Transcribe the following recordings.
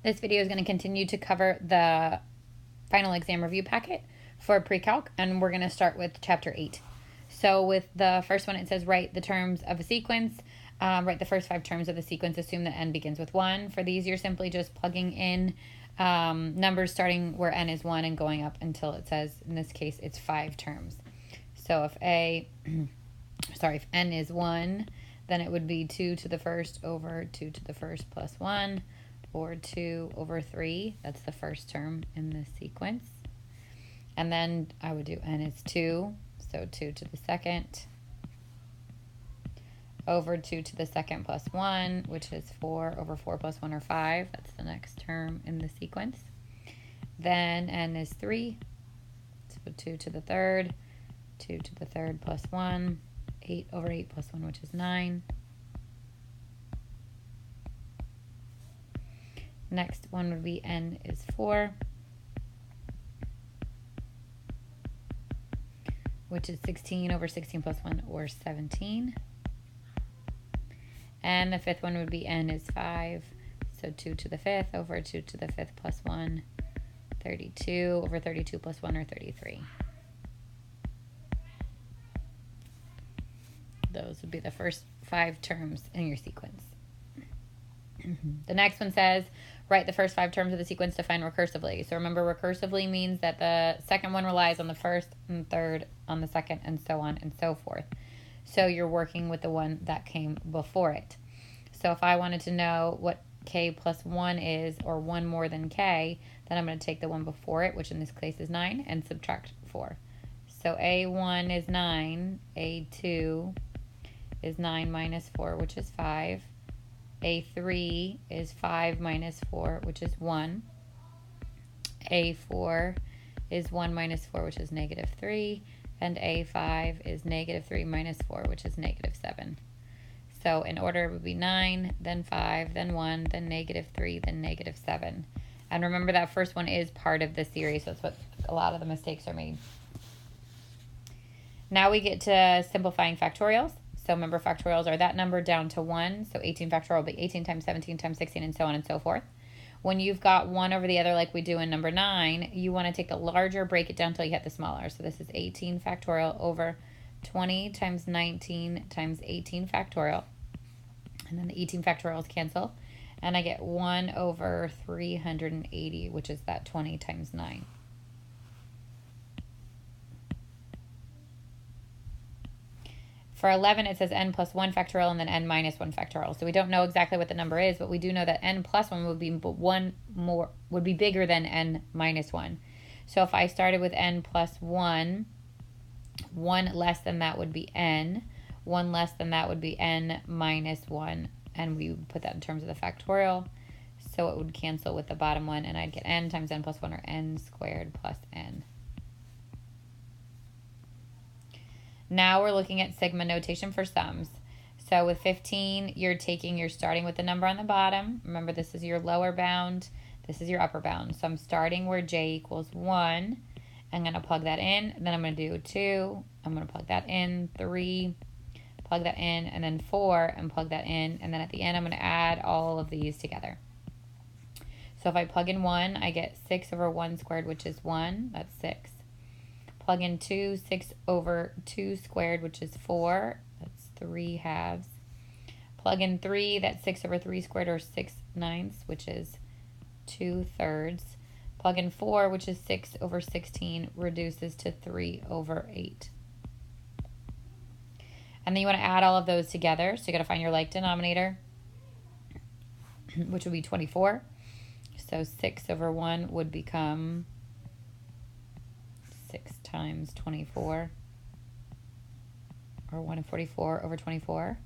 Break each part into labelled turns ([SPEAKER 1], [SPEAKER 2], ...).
[SPEAKER 1] This video is going to continue to cover the final exam review packet for pre-calc, and we're going to start with chapter 8. So with the first one, it says write the terms of a sequence. Write the first 5 terms of the sequence. Assume that n begins with 1. For these, you're simply just plugging in numbers starting where n is 1 and going up until it says, in this case, it's 5 terms. So if if n is 1, then it would be 2 to the first over 2 to the first plus 1, or 2 over 3. That's the first term in this sequence. And then I would do n is 2, so 2 to the second, over 2 to the second plus 1, which is 4 over 4 plus 1, or 5. That's the next term in the sequence. Then n is 3, so 2 to the third, 2 to the third plus 1, 8 over 8 plus 1, which is 9. Next one would be n is 4, which is 16 over 16 plus 1, or 17. And the fifth one would be n is 5, so 2 to the fifth over 2 to the fifth plus 1, 32 over 32 plus 1, or 33. Those would be the first 5 terms in your sequence. The next one says, write the first 5 terms of the sequence defined recursively. So remember, recursively means that the second one relies on the first and third on the second, and so on and so forth. So you're working with the one that came before it. So if I wanted to know what k plus 1 is, or 1 more than k, then I'm going to take the one before it, which in this case is 9, and subtract 4. So a1 is 9, a2 is 9 minus 4, which is 5. A3 is 5 minus 4, which is 1. A4 is 1 minus 4, which is negative 3. And A5 is negative 3 minus 4, which is negative 7. So in order, it would be 9, then 5, then 1, then negative 3, then negative 7. And remember, that first one is part of the series, so that's what a lot of the mistakes are made. Now we get to simplifying factorials. So remember, factorials are that number down to 1. So 18 factorial will be 18 times 17 times 16, and so on and so forth. When you've got one over the other, like we do in number 9, you want to take the larger, break it down until you hit the smaller. So this is 18 factorial over 20 times 19 times 18 factorial. And then the 18 factorials cancel. And I get 1 over 380, which is that 20 times 9. For 11, it says n plus 1 factorial and then n minus 1 factorial. So we don't know exactly what the number is, but we do know that n plus 1 would be bigger than n minus 1. So if I started with n plus 1, 1 less than that would be n. 1 less than that would be n minus 1. And we would put that in terms of the factorial. So it would cancel with the bottom one, and I'd get n times n plus 1, or n squared plus n. Now we're looking at sigma notation for sums. So with 15, you're starting with the number on the bottom. Remember, this is your lower bound. This is your upper bound. So I'm starting where j equals 1. I'm going to plug that in. Then I'm going to do 2. I'm going to plug that in. 3. Plug that in. And then 4. And plug that in. And then at the end, I'm going to add all of these together. So if I plug in 1, I get 6 over 1 squared, which is 1. That's 6. Plug in 2, 6 over 2 squared, which is 4. That's 3 halves. Plug in 3, that's 6 over 3 squared, or 6 ninths, which is 2 thirds. Plug in 4, which is 6 over 16, reduces to 3 over 8. And then you want to add all of those together. So you got to find your like denominator, which would be 24. So 6 over 1 would become 6 times 24, or 144 over 24.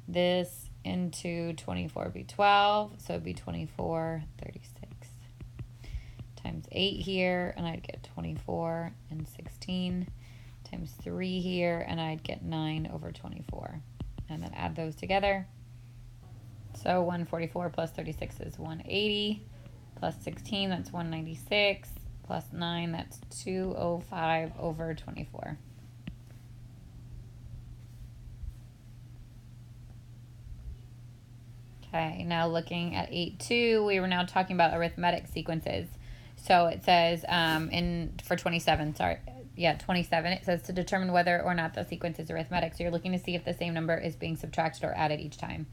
[SPEAKER 1] This into 24 would be 12, so it would be 24, 36. Times 8 here, and I'd get 24, and 16. Times 3 here, and I'd get 9 over 24. And then add those together. So 144 plus 36 is 180, plus 16, that's 196. Plus 9, that's 205 over 24. Okay, now looking at 8.2, we were now talking about arithmetic sequences. So it says for 27, 27, it says to determine whether or not the sequence is arithmetic. So you're looking to see if the same number is being subtracted or added each time.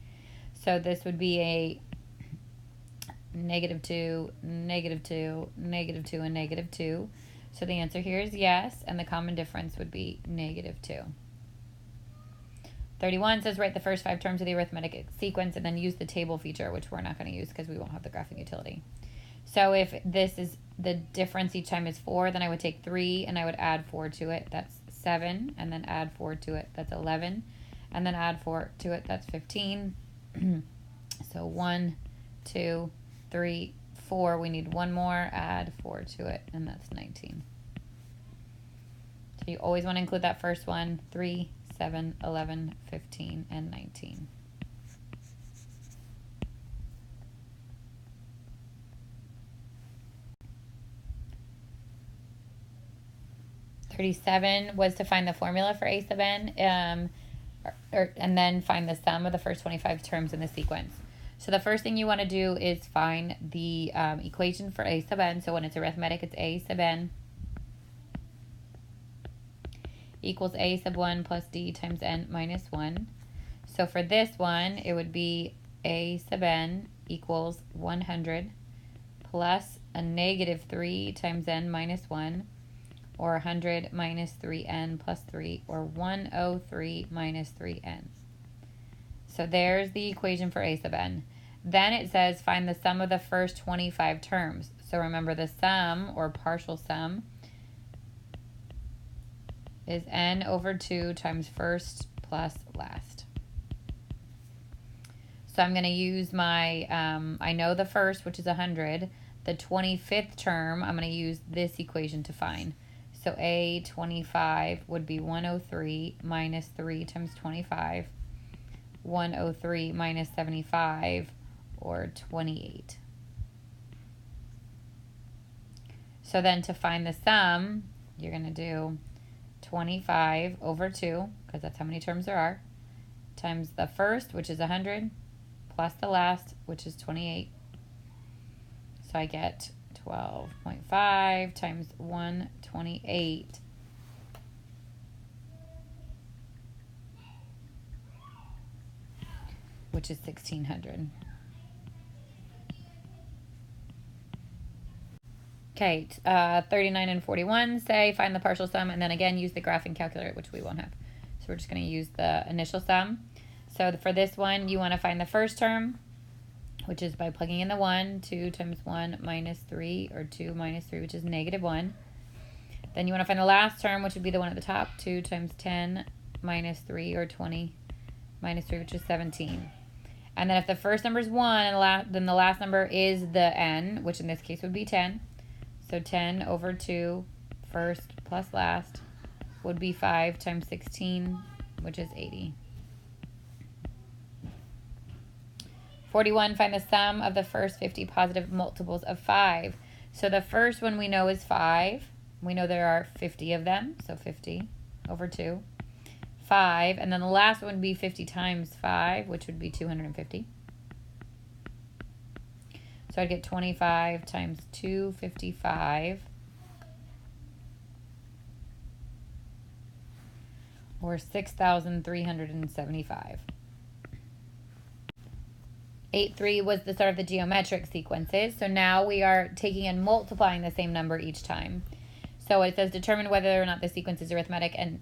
[SPEAKER 1] So this would be a -2, -2, -2, and -2. So the answer here is yes, and the common difference would be -2. 31 says write the first 5 terms of the arithmetic sequence and then use the table feature, which we're not going to use because we won't have the graphing utility. So if this is the difference each time is 4, then I would take 3 and I would add 4 to it. That's 7, and then add 4 to it. That's 11, and then add 4 to it. That's 15. So 1, 2, 3, 4. We need one more. Add 4 to it, and that's 19. So you always want to include that first one. 3, 7, 11, 15, and 19. $37 was to find the formula for a sub n, and then find the sum of the first 25 terms in the sequence. So the first thing you want to do is find the equation for a sub n. So when it's arithmetic, it's a sub n equals a sub 1 plus d times n minus 1. So for this one, it would be a sub n equals 100 plus a -3 times n minus 1, or 100 minus 3n plus 3, or 103 minus 3n. So there's the equation for a sub n. Then it says find the sum of the first 25 terms. So remember, the sum, or partial sum, is n over 2 times first plus last. So I'm going to use my, I know the first, which is 100. The 25th term, I'm going to use this equation to find. So A25 would be 103 minus 3 times 25, 103 minus 75, or 28. So then to find the sum, you're going to do 25 over 2, because that's how many terms there are, times the first, which is 100, plus the last, which is 28. So I get 12.5 times 128, which is 1,600. Okay, 39 and 41 say find the partial sum, and then again use the graphing calculator, which we won't have. So we're just going to use the initial sum. So for this one, you want to find the first term, which is by plugging in the 1, 2 times 1 minus 3, or 2 minus 3, which is -1. Then you want to find the last term, which would be the one at the top, 2 times 10 minus 3, or 20 minus 3, which is 17. And then if the first number is 1, then the last number is the n, which in this case would be 10. So 10 over 2, first plus last, would be 5 times 16, which is 80. 41, find the sum of the first 50 positive multiples of 5. So the first one we know is 5. We know there are 50 of them, so 50 over 2. 5, and then the last one would be 50 times 5, which would be 250. So I'd get 25 times 255, or 6,375. 8.3 was the start of the geometric sequences. So now we are taking and multiplying the same number each time. So it says determine whether or not the sequence is geometric, and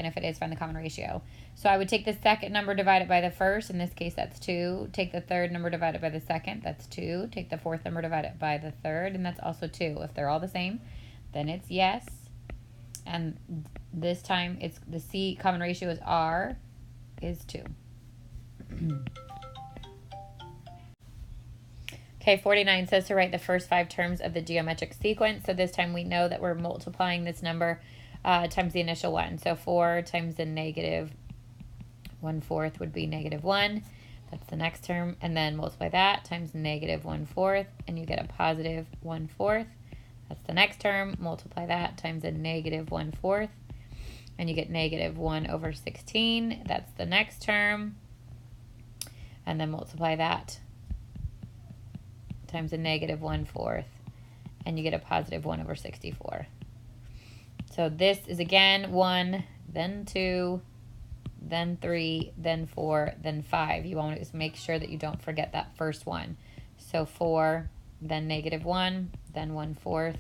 [SPEAKER 1] if it is, find the common ratio. So I would take the second number divided by the first, in this case that's 2. Take the third number divided by the second, that's 2. Take the fourth number divided by the third, and that's also 2. If they're all the same, then it's yes. And this time it's the common ratio is R is 2. Okay, 49 says to write the first 5 terms of the geometric sequence. So this time we know that we're multiplying this number times the initial one. So 4 times the -1/4 would be -1. That's the next term. And then multiply that times -1/4, and you get a positive 1/4. That's the next term. Multiply that times a -1/4, and you get -1/16. That's the next term. and then multiply that times a negative 1/4, and you get a positive 1/64. So this is again 1, then 2, then 3, then 4, then 5. You want to just make sure that you don't forget that first one. So 4, then negative 1, then 1/4,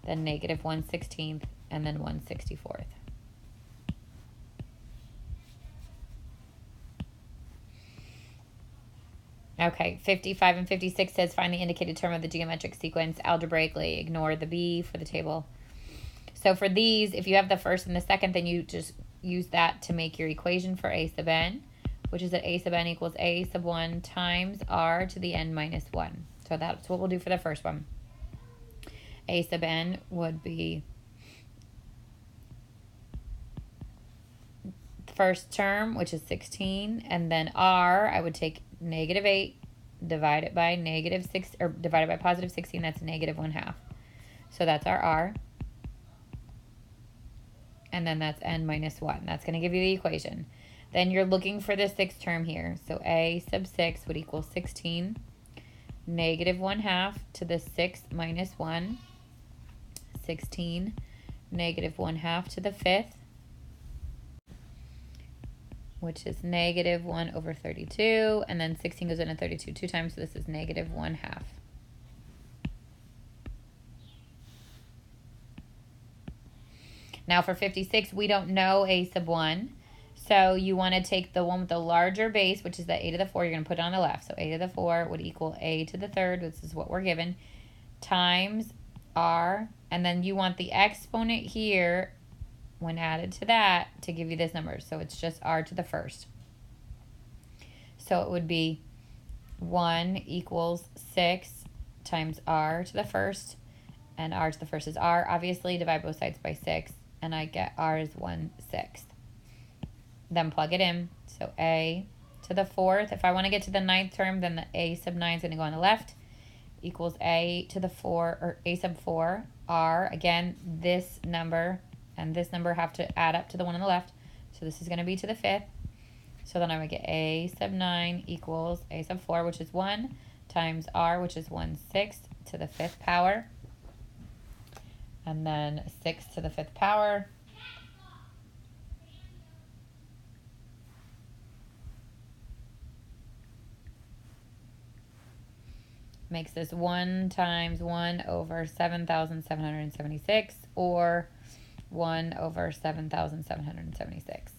[SPEAKER 1] then negative 1/16, and then 1/64. Okay, 55 and 56 says find the indicated term of the geometric sequence algebraically. Ignore the B for the table. So for these, if you have the first and the second, then you just use that to make your equation for a sub n, which is that a sub n equals a sub 1 times r to the n minus 1. So that's what we'll do for the first one. A sub n would be the first term, which is 16, and then r, I would take negative 8, divide it by negative 6, or divided by positive 16, that's negative 1/2. So that's our r. And then that's n minus 1. That's going to give you the equation. Then you're looking for the sixth term here. So a sub 6 would equal 16, negative 1/2 to the 6 minus 1, 16, negative 1/2 to the 5th, which is negative 1/32, and then 16 goes into 32 two times, so this is negative 1/2. Now for 56, we don't know a sub 1, so you want to take the one with the larger base, which is the a to the 4, you're going to put it on the left. So a to the 4 would equal a to the 3rd, this is what we're given, times r, and then you want the exponent here when added to that to give you this number. So it's just r to the 1st. So it would be 1 equals 6 times r to the 1st, and r to the 1st is r. Obviously, divide both sides by 6, and I get r is 1/6. Then plug it in. So a to the 4th. If I want to get to the 9th term, then the a sub 9 is going to go on the left, equals a to the 4, or a sub 4, r. Again, this number and this number have to add up to the one on the left. So this is going to be to the 5th. So then I would get a sub 9 equals a sub 4, which is 1, times r, which is 1/6 to the 5th power. And then 6 to the 5th power. Makes this 1 times 1 over 7,776, or 1 over 7,776.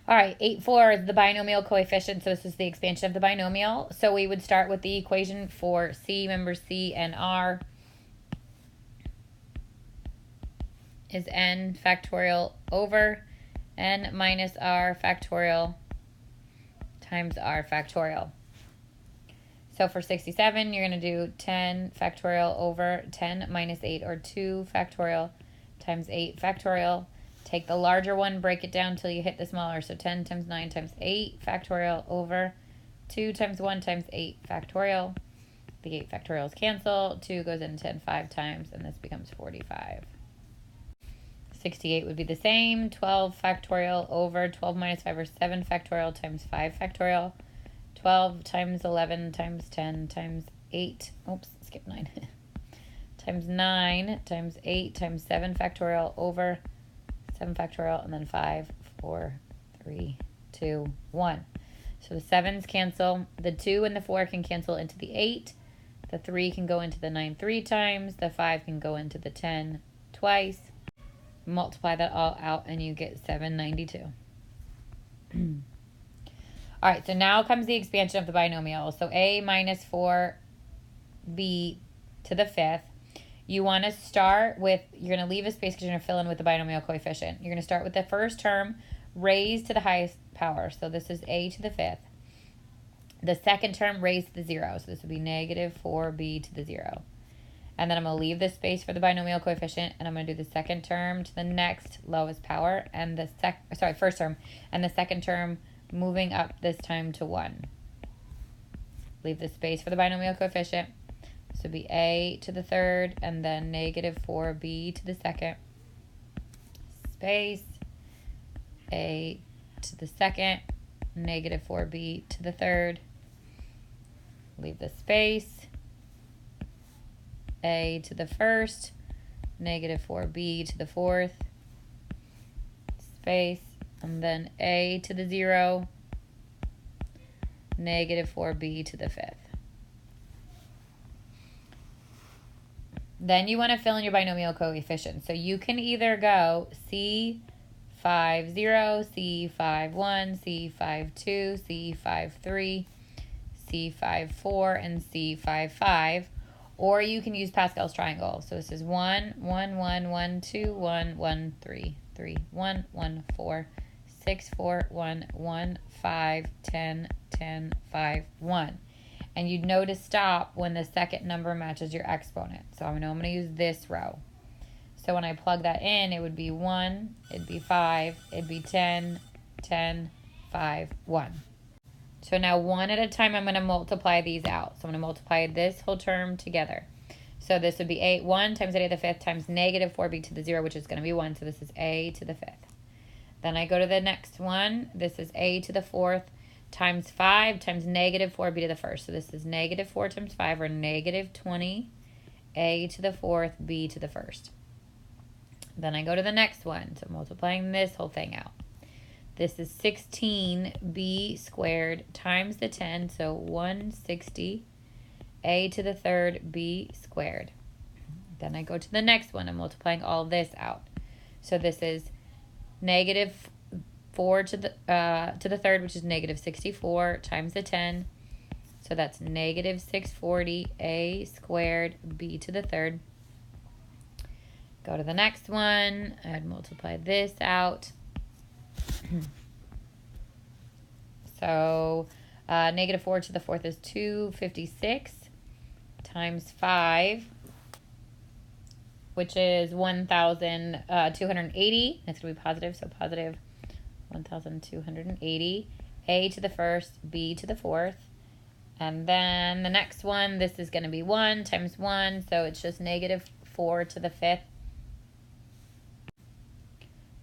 [SPEAKER 1] All right, 8/4 is the binomial coefficient, so this is the expansion of the binomial. So we would start with the equation for C. Remember, C and R is n factorial over n minus r factorial times r factorial. So for 67, you're going to do 10 factorial over 10 minus 8, or 2 factorial times 8 factorial. Take the larger one, break it down until you hit the smaller. So 10 times 9 times 8 factorial over 2 times 1 times 8 factorial. The 8 factorials cancel. 2 goes into 10 5 times, and this becomes 45. 68 would be the same. 12 factorial over 12 minus 5, or 7 factorial times 5 factorial. 12 times 11 times 10 times 8. Oops, skip 9. Times 9 times 8 times 7 factorial over 7 factorial, and then 5, 4, 3, 2, 1. So the 7s cancel. The 2 and the 4 can cancel into the 8. The 3 can go into the 9 3 times. The 5 can go into the 10 twice. Multiply that all out, and you get 792. All right, so now comes the expansion of the binomial. So a minus 4b to the 5th. You want to start with, you're going to leave a space because you're going to fill in with the binomial coefficient. You're going to start with the first term raised to the highest power. So this is a to the 5th. The second term raised to the 0. So this would be negative 4b to the 0. And then I'm going to leave this space for the binomial coefficient, and I'm going to do the second term to the next lowest power, and the first term, and the second term moving up this time to 1. Leave the space for the binomial coefficient. This would be a to the 3rd, and then negative 4b to the 2nd. Space, a to the second, negative 4b to the third. Leave the space. A to the first, negative 4b to the fourth, space, and then a to the 0, negative 4b to the fifth. Then you want to fill in your binomial coefficients. So you can either go C50, C51, C52, C53, C54, and C55. Or you can use Pascal's triangle. So this is 1, 1, 1, 1, 2, 1, 1, 3, 3, 1, 1, 4, 6, 4, 1, 1, 5, 10, 10, 5, 1. And you'd know to stop when the second number matches your exponent. So I know I'm going to use this row. So when I plug that in, it would be 1, it'd be 5, it'd be 10, 10, 5, 1. So now one at a time, I'm going to multiply these out. So I'm going to multiply this whole term together. So this would be 1 times a to the fifth times negative 4b to the 0, which is going to be 1. So this is a to the fifth. Then I go to the next one. This is a to the fourth times 5 times negative 4b to the first. So this is negative 4 times 5, or negative 20, a to the fourth, b to the first. Then I go to the next one. So multiplying this whole thing out. This is 16b squared times the 10, so 160, a to the third, b squared. Then I go to the next one. I'm multiplying all this out. So this is negative 4 to the third, which is negative 64, times the 10. So that's negative 640, a squared, b to the third. Go to the next one. I'd multiply this out. So negative 4 to the fourth is 256 times 5, which is 1,280. That's going to be positive, so positive 1,280. A to the first, b to the fourth. And then the next one, this is going to be 1 times 1, so it's just negative 4 to the fifth,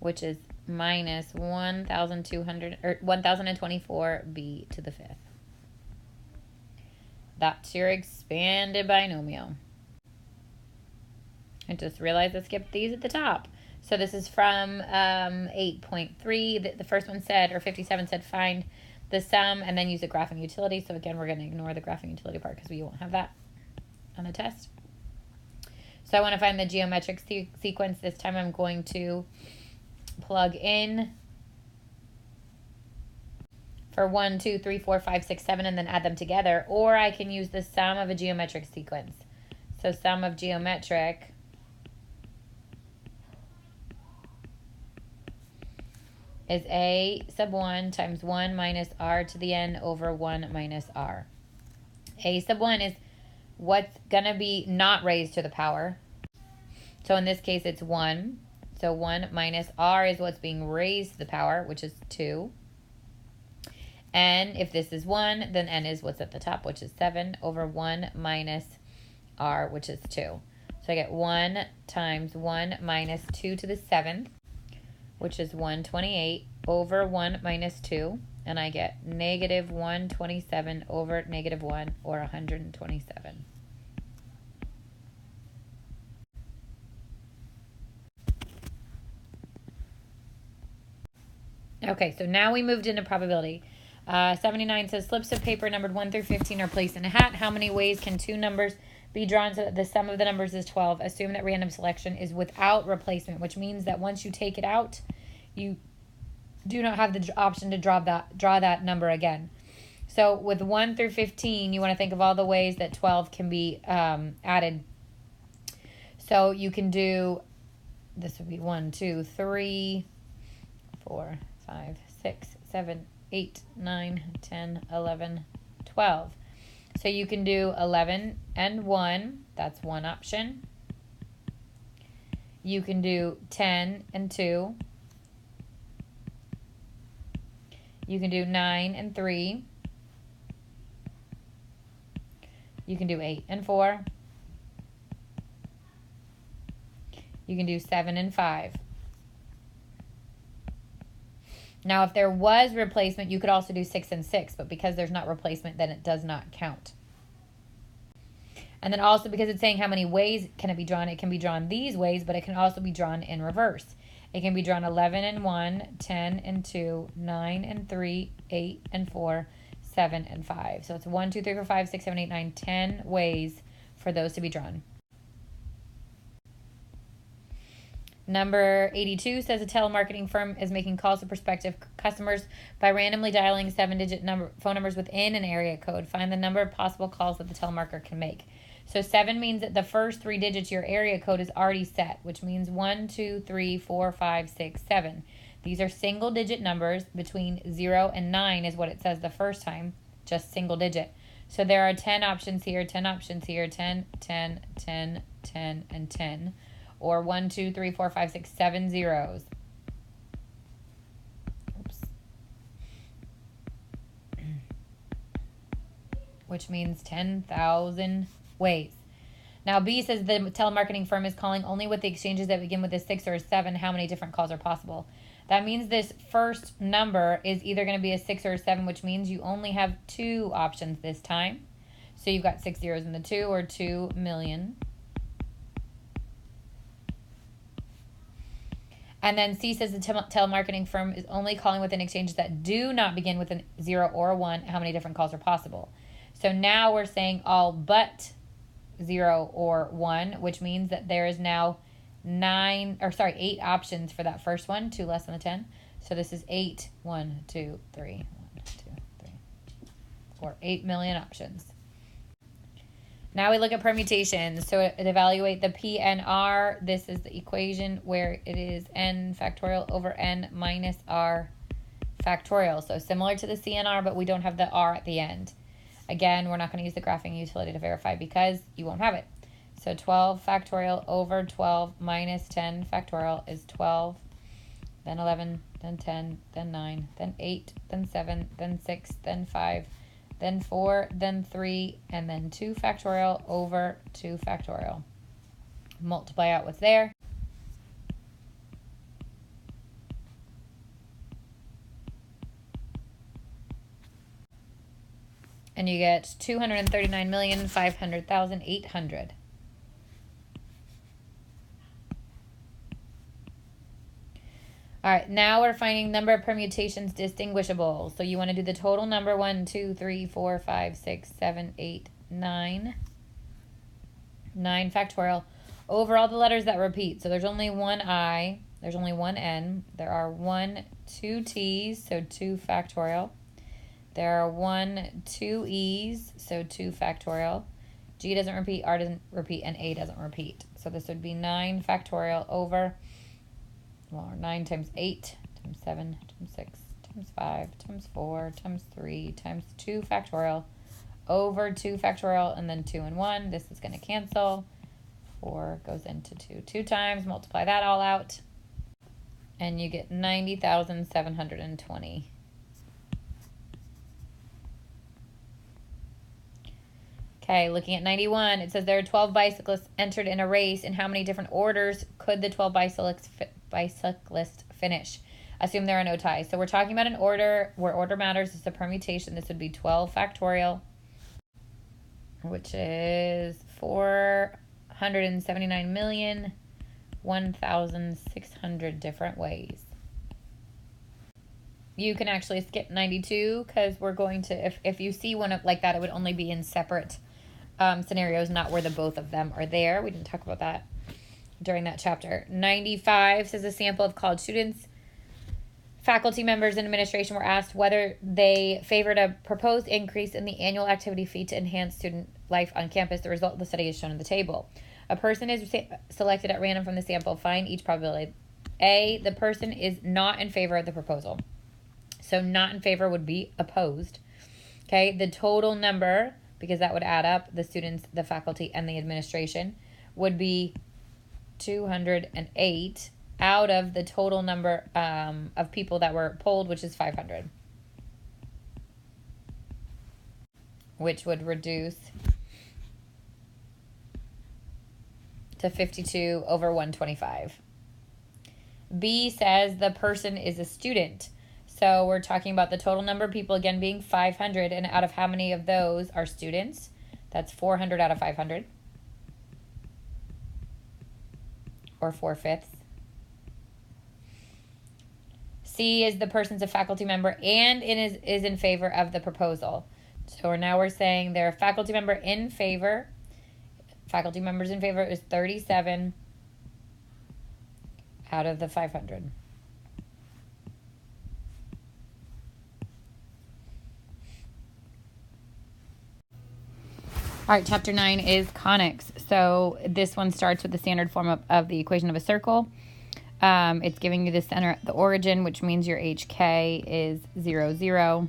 [SPEAKER 1] which is minus 1,024 b to the fifth. That's your expanded binomial. I just realized I skipped these at the top. So this is from 8.3. The first one said, or 57 said, find the sum and then use a graphing utility. So again, we're going to ignore the graphing utility part because we won't have that on the test. So I want to find the geometric sequence. This time I'm going to plug in for 1, 2, 3, 4, 5, 6, 7, and then add them together. Or I can use the sum of a geometric sequence. So sum of geometric is a sub 1 times 1 minus r to the n over 1 minus r. A sub 1 is what's going to be not raised to the power. So in this case, it's 1. So 1 minus r is what's being raised to the power, which is 2. And if this is 1, then n is what's at the top, which is 7 over 1 minus r, which is 2. So I get 1 times 1 minus 2 to the 7th, which is 128 over 1 minus 2. And I get negative 127 over negative 1, or 127. Okay, so now we moved into probability. 79 says slips of paper numbered 1 through 15 are placed in a hat. How many ways can two numbers be drawn so that the sum of the numbers is 12? Assume that random selection is without replacement, which means that once you take it out, you do not have the option to draw that number again. So with 1 through 15, you want to think of all the ways that 12 can be added. So you can do, this would be 1, 2, 3, 4, 5, 6, 7, 8, 9, 10, 11, 12. So you can do 11 and 1. That's one option. You can do 10 and 2. You can do 9 and 3. You can do 8 and 4. You can do 7 and 5. Now, if there was replacement, you could also do 6 and 6, but because there's not replacement, then it does not count. And then also because it's saying how many ways can it be drawn, it can be drawn these ways, but it can also be drawn in reverse. It can be drawn 11 and 1, 10 and 2, 9 and 3, 8 and 4, 7 and 5. So it's 1, 2, 3, 4, 5, 6, 7, 8, 9, 10 ways for those to be drawn. Number 82 says a telemarketing firm is making calls to prospective customers by randomly dialing 7-digit phone numbers within an area code. Find the number of possible calls that the telemarketer can make. So 7 means that the first 3 digits of your area code is already set, which means 1, 2, 3, 4, 5, 6, 7. These are single digit numbers. Between 0 and 9 is what it says the first time, just single digit. So there are 10 options here, 10 options here, 10, 10, 10, 10, and 10. Or 1, 2, 3, 4, 5, 6, 7 zeros. Oops. Which means 10,000 ways. Now B says the telemarketing firm is calling only with the exchanges that begin with a 6 or a 7. How many different calls are possible? That means this first number is either going to be a 6 or a 7, which means you only have 2 options this time. So you've got 6 zeros in the 2, or 2 million. And then C says the telemarketing firm is only calling within exchanges that do not begin with a 0 or a 1. How many different calls are possible? So now we're saying all but 0 or 1, which means that there is now 8 options for that first one, 2 less than the 10. So this is 8, 1, 2, 3, 1, 2, 3, 4, 8 million options. Now we look at permutations. So to evaluate the P and R, this is the equation where it is n factorial over n minus r factorial. So similar to the C and R, but we don't have the r at the end. Again, we're not going to use the graphing utility to verify because you won't have it. So 12 factorial over 12 minus 10 factorial is 12, then 11, then 10, then 9, then 8, then 7, then 6, then 5, then 4, then 3, and then 2 factorial over 2 factorial. Multiply out what's there. And you get 239,500,800. All right, now we're finding number of permutations distinguishable. So you want to do the total number 1, 2, 3, 4, 5, 6, 7, 8, 9. 9 factorial over all the letters that repeat. So there's only one I, there's only one N. There are 2 T's, so 2 factorial. There are 2 E's, so 2 factorial. G doesn't repeat, R doesn't repeat, and A doesn't repeat. So this would be 9 factorial over, 9 times 8 times 7 times 6 times 5 times 4 times 3 times 2 factorial over 2 factorial, and then 2 and 1. This is going to cancel. 4 goes into 2 2 times. Multiply that all out, and you get 90,720. Okay, looking at 91, it says there are 12 bicyclists entered in a race. In how many different orders could the 12 bicyclists finish? Assume there are no ties. So we're talking about an order where order matters. It's a permutation. This would be 12 factorial, which is 479,001,600 different ways. You can actually skip 92 because we're going to, if you see one like that, it would only be in separate scenarios, not where the both of them are there. We didn't talk about that during that chapter. 95 says a sample of college students, faculty members, and administration were asked whether they favored a proposed increase in the annual activity fee to enhance student life on campus. The result of the study is shown in the table. A person is selected at random from the sample. Find each probability. A, the person is not in favor of the proposal. So not in favor would be opposed. Okay, the total number, because that would add up, the students, the faculty, and the administration, would be 208 out of the total number of people that were polled, which is 500. Which would reduce to 52 over 125. B says the person is a student. So we're talking about the total number of people, again, being 500, and out of how many of those are students? That's 400 out of 500, or 4/5. C is the person's a faculty member and is in favor of the proposal. So now we're saying they're a faculty member in favor. Faculty members in favor is 37 out of the 500. All right, chapter 9 is conics. So this one starts with the standard form of the equation of a circle. It's giving you the center at the origin, which means your HK is 0, 0.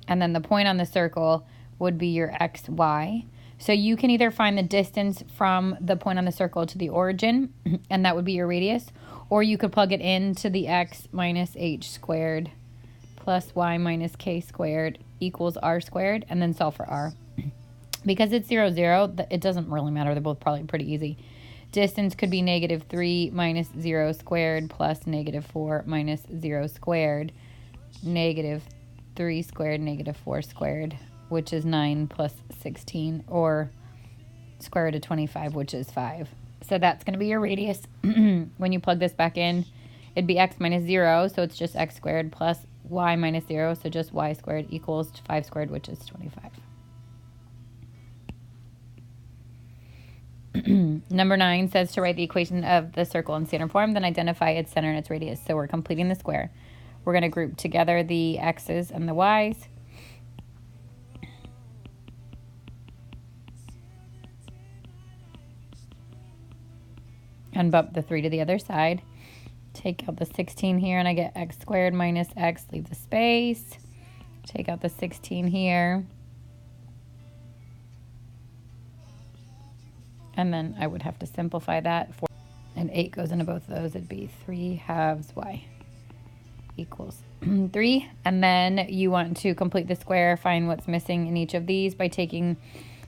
[SPEAKER 1] And then the point on the circle would be your XY. So you can either find the distance from the point on the circle to the origin, and that would be your radius, or you could plug it into the x minus h squared plus y minus k squared equals r squared, and then solve for r. Because it's 0, 0, it doesn't really matter. They're both probably pretty easy. Distance could be -3 minus 0 squared plus -4 minus 0 squared, -3 squared, -4 squared, which is 9 plus 16, or square root of 25, which is 5. So that's going to be your radius. When you plug this back in, it'd be x minus 0, so it's just x squared, plus y minus 0, so just y squared, equals 5 squared, which is 25. Number 9 says to write the equation of the circle in standard form, then identify its center and its radius. So we're completing the square. We're going to group together the x's and the y's. And bump the 3 to the other side. Take out the 16 here, and I get x squared minus x. Leave the space. Take out the 16 here. And then I would have to simplify that. And 8 goes into both of those. It'd be 3/2 y equals 3. And then you want to complete the square, find what's missing in each of these by taking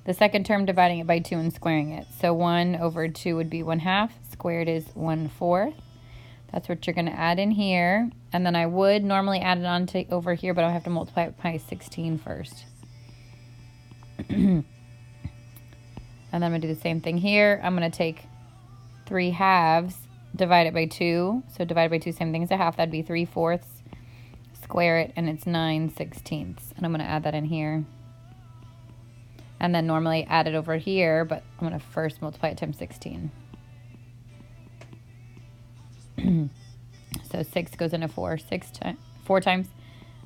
[SPEAKER 1] the second term, dividing it by 2, and squaring it. So 1 over 2 would be 1/2. Squared is 1/4. That's what you're going to add in here. And then I would normally add it on to over here, but I'll have to multiply it by 16 first. And then I'm going to do the same thing here. I'm going to take 3/2, divide it by 2. So divided by 2, same thing as a half. That'd be 3/4. Square it, and it's 9/16. And I'm going to add that in here. And then normally add it over here, but I'm going to first multiply it times 16. So 6 goes into 4. 4 times.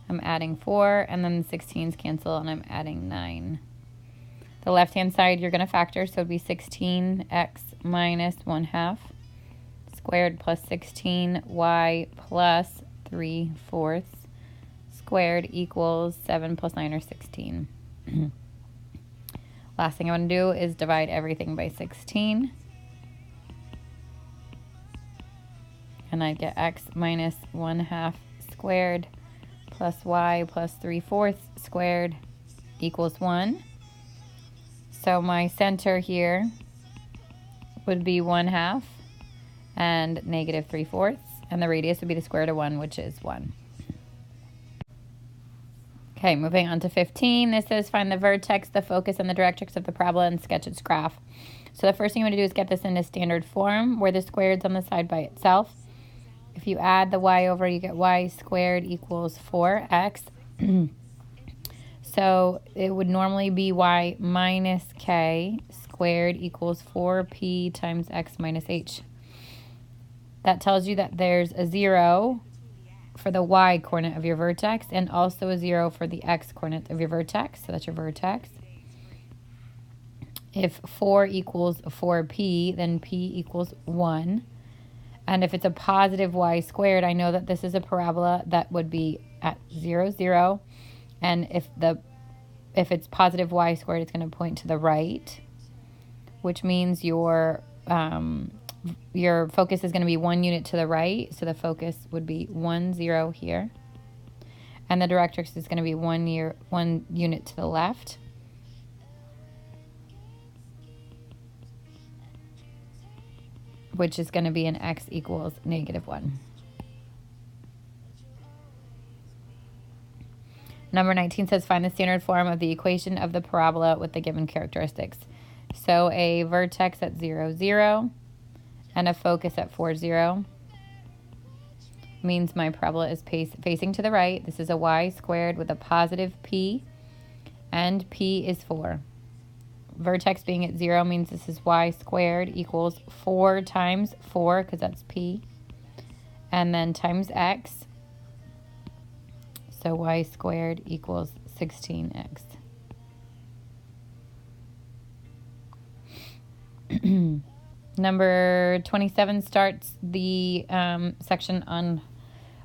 [SPEAKER 1] I'm adding 4, and then the 16s cancel, and I'm adding 9. The left-hand side, you're going to factor, so it would be 16x minus 1/2 squared plus 16y plus 3/4 squared equals 7 plus 9, or 16. Last thing I want to do is divide everything by 16. And I get x minus 1/2 squared plus y plus 3/4 squared equals 1. So my center here would be 1/2 and -3/4, and the radius would be the square root of 1, which is 1. Okay, moving on to 15. This says find the vertex, the focus, and the directrix of the parabola and sketch its graph. So the first thing you want to do is get this into standard form, where the squared is on the side by itself. If you add the y over, you get y squared equals 4x. So it would normally be y minus k squared equals 4p times x minus h. That tells you that there's a 0 for the y coordinate of your vertex, and also a 0 for the x coordinate of your vertex. So that's your vertex. If 4 equals 4p, then p equals 1. And if it's a positive y squared, I know that this is a parabola that would be at 0, 0. And if it's positive y squared, it's going to point to the right, which means your focus is going to be 1 unit to the right. So the focus would be 1, 0 here. And the directrix is going to be 1 unit to the left. which is going to be an x equals -1. Number 19 says find the standard form of the equation of the parabola with the given characteristics. So a vertex at 0, 0, and a focus at 4, 0 means my parabola is facing to the right. This is a y squared with a positive p, and p is 4. Vertex being at 0 means this is y squared equals 4 times 4, because that's p, and then times x. So y squared equals 16x. Number 27 starts the section on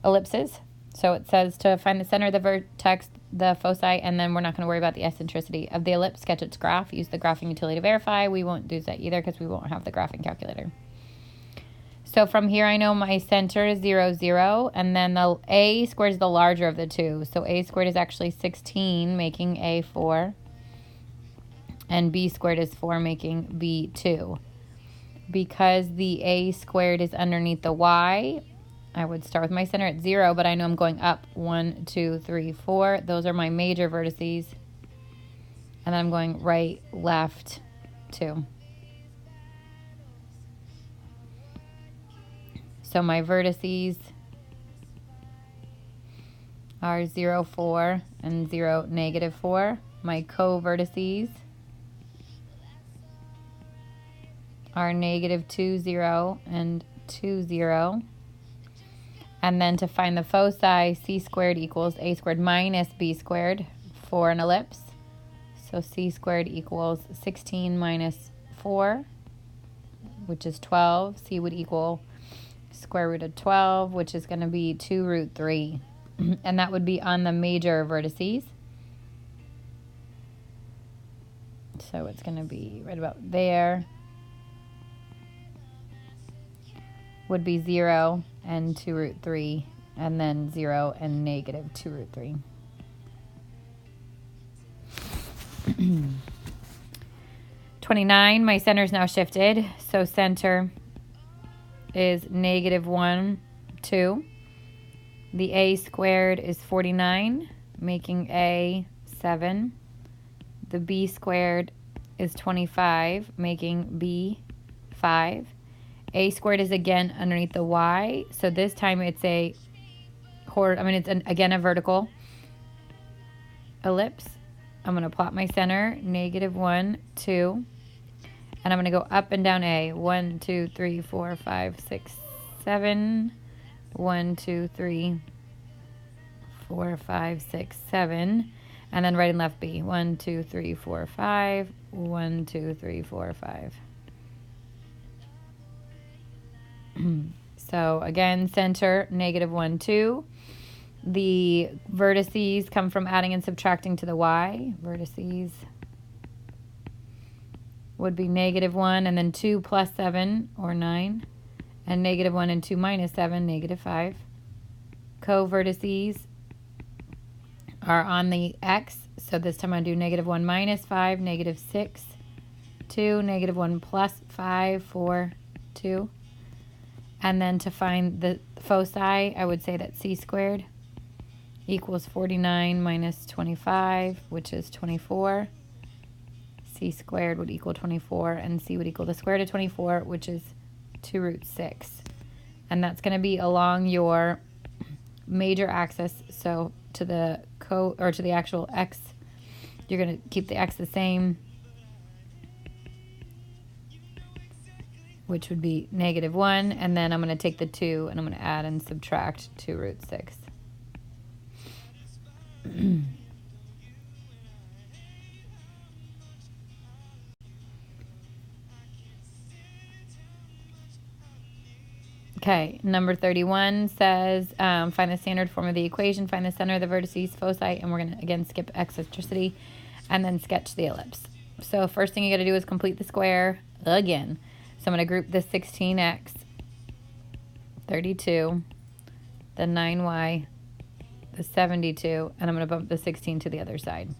[SPEAKER 1] ellipses. So it says to find the center of the vertex, the foci, and then we're not going to worry about the eccentricity of the ellipse. Sketch its graph. Use the graphing utility to verify. We won't do that either because we won't have the graphing calculator. So from here, I know my center is 0, 0, and then the a squared is the larger of the two. So a squared is actually 16, making a 4, and b squared is 4, making b 2. Because the a squared is underneath the y, I would start with my center at 0, but I know I'm going up 1, 2, 3, 4. Those are my major vertices. And then I'm going right, left, 2. So my vertices are 0, 4, and 0, -4. My co-vertices are -2, 0, and 2, 0. And then to find the foci, c squared equals a squared minus b squared for an ellipse. So c squared equals 16 minus 4, which is 12. C would equal square root of 12, which is going to be 2 root 3. And that would be on the major vertices. So it's going to be right about there. Would be 0 and 2 root 3, and then 0 and -2 root 3. (29) My center is now shifted. So center is -1, 2. The a squared is 49, making a 7. The b squared is 25, making b 5. A squared is again underneath the y, so this time it's again a vertical ellipse. I'm going to plot my center, -1, 2, and I'm going to go up and down A. 1, 2, 3, 4, 5, 6, 7. 1, 2, 3, 4, 5, 6, 7. And then right and left B. 1, 2, 3, 4, 5. 1, 2, 3, 4, 5. So again, center, -1, 2. The vertices come from adding and subtracting to the y. Vertices would be -1 and then 2 plus 7, or 9. And -1 and 2 minus 7, -5. Co-vertices are on the x. So this time I do -1 minus 5, -6, 2, -1 plus 5, 4, 2. And then to find the foci, I would say that c squared equals 49 minus 25, which is 24. C squared would equal 24, and c would equal the square root of 24, which is 2 root 6. And that's going to be along your major axis. So to the to the actual x, you're going to keep the x the same, which would be -1, and then I'm going to take the 2 and I'm going to add and subtract 2 root 6. Okay, number 31 says find the standard form of the equation, find the center of the vertices, foci, and we're going to again skip eccentricity and then sketch the ellipse. So first thing you got to do is complete the square again. So I'm going to group the 16x, 32, the 9y, the 72, and I'm going to bump the 16 to the other side.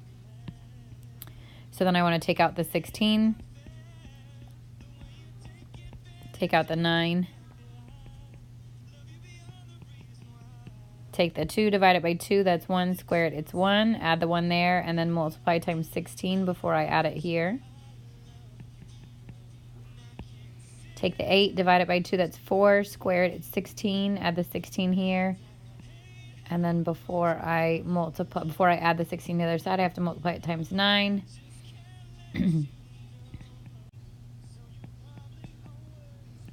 [SPEAKER 1] So then I want to take out the 16. Take out the 9. Take the 2, divide it by 2, that's 1, square it, it's 1. Add the 1 there, and then multiply times 16 before I add it here. Take the 8, divide it by 2, that's 4, square it, it's 16. Add the 16 here. And then before I add the 16 to the other side, I have to multiply it times 9.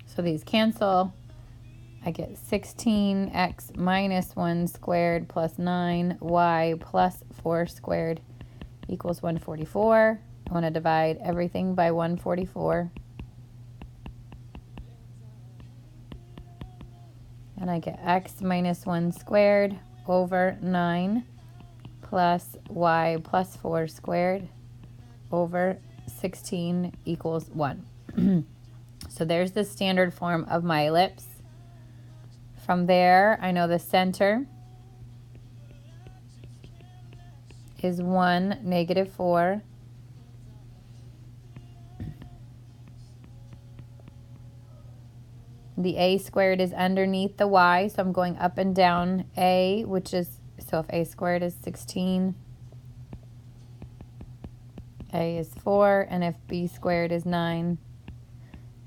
[SPEAKER 1] So these cancel. I get 16x minus 1 squared plus 9y plus 4 squared equals 144. I want to divide everything by 144. And I get x minus 1 squared over 9 plus y plus 4 squared over 16 equals 1. So there's the standard form of my ellipse. From there, I know the center is 1, negative 4. The a squared is underneath the y, so I'm going up and down a, which is, so if a squared is 16, a is 4, and if b squared is 9,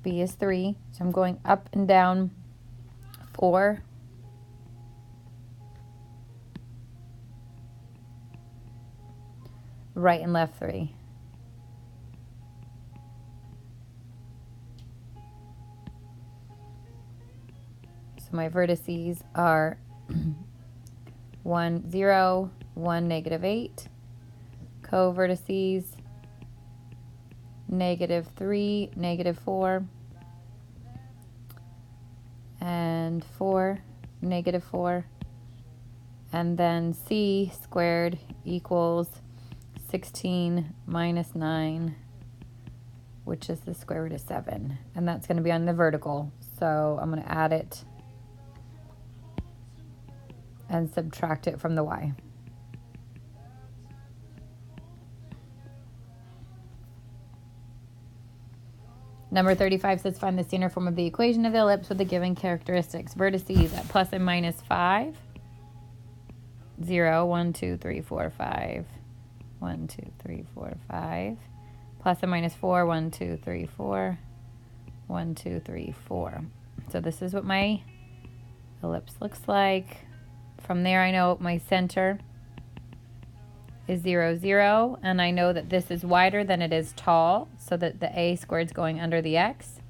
[SPEAKER 1] b is 3. So I'm going up and down 4. Right and left 3. So my vertices are 1, 0, 1, negative 8. Co-vertices, negative 3, negative 4. And 4, negative 4. And then c squared equals 16 minus 9, which is the square root of 7. And that's going to be on the vertical. So I'm going to add it and subtract it from the y. Number 35 says find the standard form of the equation of the ellipse with the given characteristics. Vertices at plus and minus 5. 0, 1, 2, 3, 4, 5. 1, 2, 3, 4, 5. Plus and minus 4, 1, 2, 3, 4. 1, 2, 3, 4. So this is what my ellipse looks like. From there I know my center is 0, 0, and I know that this is wider than it is tall, so that the a squared is going under the x.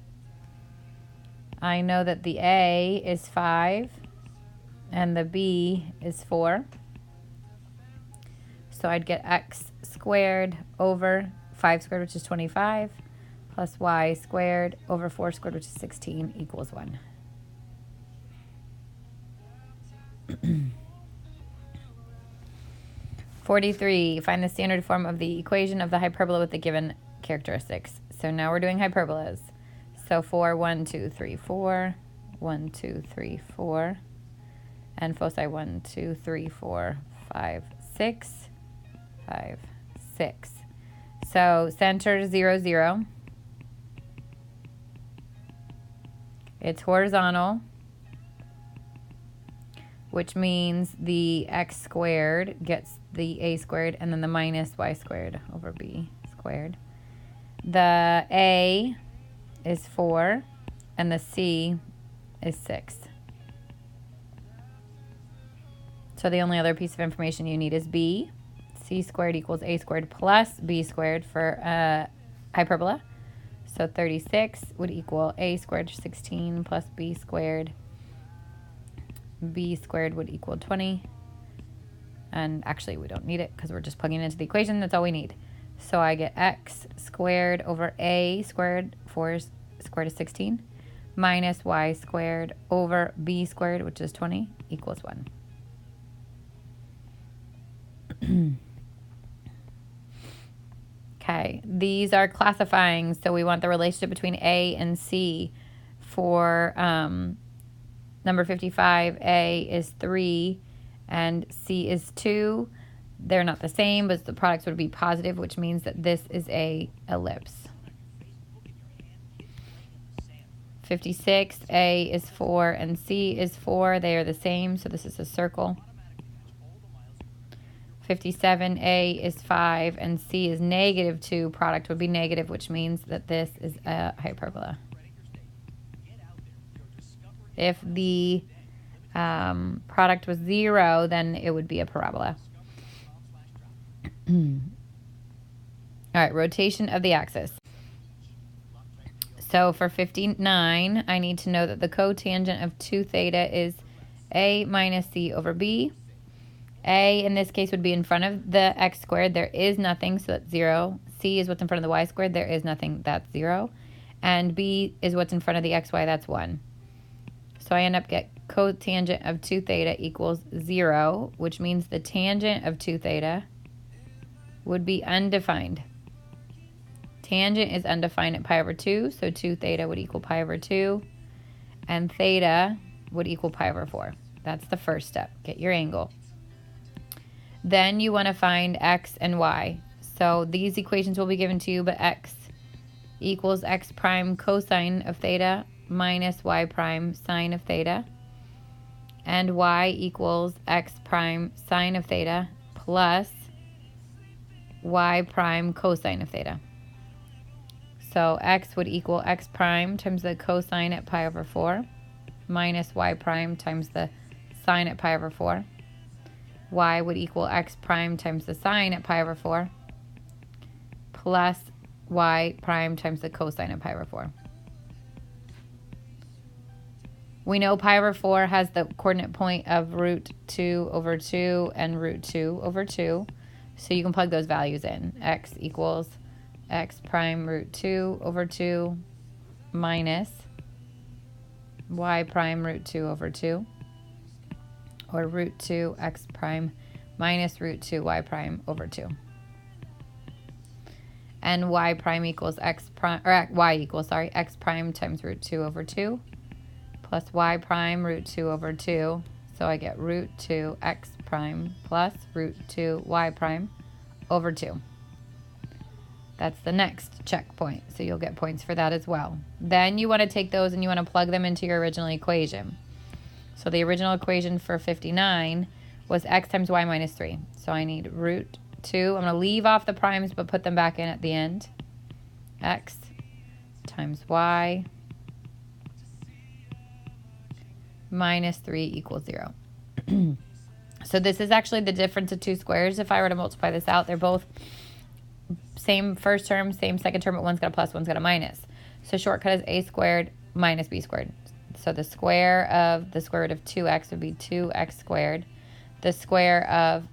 [SPEAKER 1] I know that the a is 5 and the b is 4. So I'd get x squared over 5 squared, which is 25, plus y squared over 4 squared, which is 16, equals 1. 43, find the standard form of the equation of the hyperbola with the given characteristics. So now we're doing hyperbolas. So 4, 1, 2, 3, 4, 1, 2, 3, 4, and foci 1, 2, 3, 4, 5, 6, 5, 6. So center 0, 0. It's horizontal, which means the x squared gets the a squared, and then the minus y squared over b squared. The a is 4, and the c is 6. So the only other piece of information you need is b. C squared equals a squared plus b squared for hyperbola. So 36 would equal a squared 16 plus b squared. B squared would equal 20. And actually we don't need it because we're just plugging it into the equation. That's all we need. So I get x squared over a squared, 4 squared is 16, minus y squared over b squared, which is 20, equals 1. Okay, these are classifying. So we want the relationship between a and c. For number 55, a is 3 and c is 2. They're not the same, but the products would be positive, which means that this is a ellipse. 56, A is 4, and C is 4. They are the same, so this is a circle. 57, A is 5, and C is -2. Product would be negative, which means that this is a hyperbola. If the product was 0, then it would be a parabola. All right, rotation of the axis. So for 59, I need to know that the cotangent of 2 theta is A minus C over B. A, in this case, would be in front of the x squared. There is nothing, so that's 0. C is what's in front of the y squared. There is nothing, that's 0. And B is what's in front of the xy, that's 1. So I end up get cotangent of 2 theta equals 0, which means the tangent of 2 theta would be undefined. Tangent is undefined at pi over 2, so 2 theta would equal pi over 2, and theta would equal pi over 4. That's the first step. Get your angle. Then you want to find x and y. So these equations will be given to you, but x equals x prime cosine of theta minus y prime sine of theta, and y equals x prime sine of theta plus y prime cosine of theta. So x would equal x prime times the cosine at pi over 4 minus y prime times the sine at pi over 4. Y would equal x prime times the sine at pi over 4 plus y prime times the cosine at pi over 4. We know pi over 4 has the coordinate point of root 2 over 2 and root 2 over 2. So you can plug those values in. X equals x prime root 2 over 2 minus y prime root 2 over 2. Or root 2 x prime minus root 2 y prime over 2. And y prime equals x prime, or y equals, sorry, x prime times root 2 over 2 plus y prime root 2 over 2. So I get root 2 x prime plus root 2 y prime over 2. That's the next checkpoint. So you'll get points for that as well. Then you want to take those and you want to plug them into your original equation. So the original equation for 59 was x times y minus 3. So I need root 2. I'm going to leave off the primes but put them back in at the end. X times y minus 3 equals 0. So this is actually the difference of two squares. If I were to multiply this out, they're both same first term, same second term, but one's got a plus, one's got a minus. So shortcut is a squared minus b squared. So the square of the square root of 2x would be 2x squared. The square of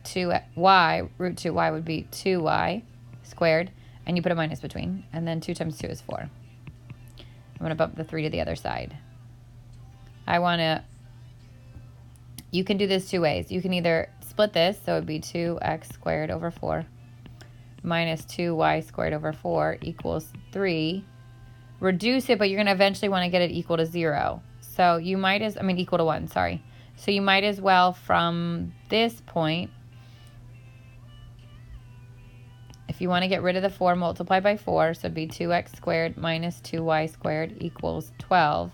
[SPEAKER 1] 2y, root 2y, would be 2y squared. And you put a minus between. And then 2 times 2 is 4. I'm going to bump the 3 to the other side. You can do this two ways. You can either split this, so it would be 2x squared over 4 minus 2y squared over 4 equals 3. Reduce it, but you're going to eventually want to get it equal to 0. So you might equal to 1, sorry. So you might as well, from this point, if you want to get rid of the 4, multiply by 4. So it'd be 2x squared minus 2y squared equals 12.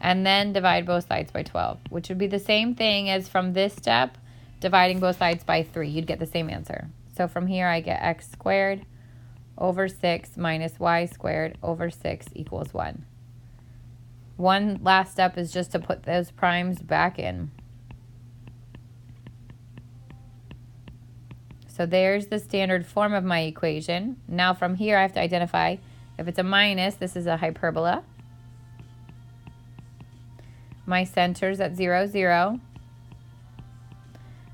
[SPEAKER 1] And then divide both sides by 12, which would be the same thing as from this step, dividing both sides by 3. You'd get the same answer. So from here, I get x squared over 6 minus y squared over 6 equals 1. One last step is just to put those primes back in. So there's the standard form of my equation. Now from here, I have to identify if it's a minus, this is a hyperbola. My center's at 0, 0.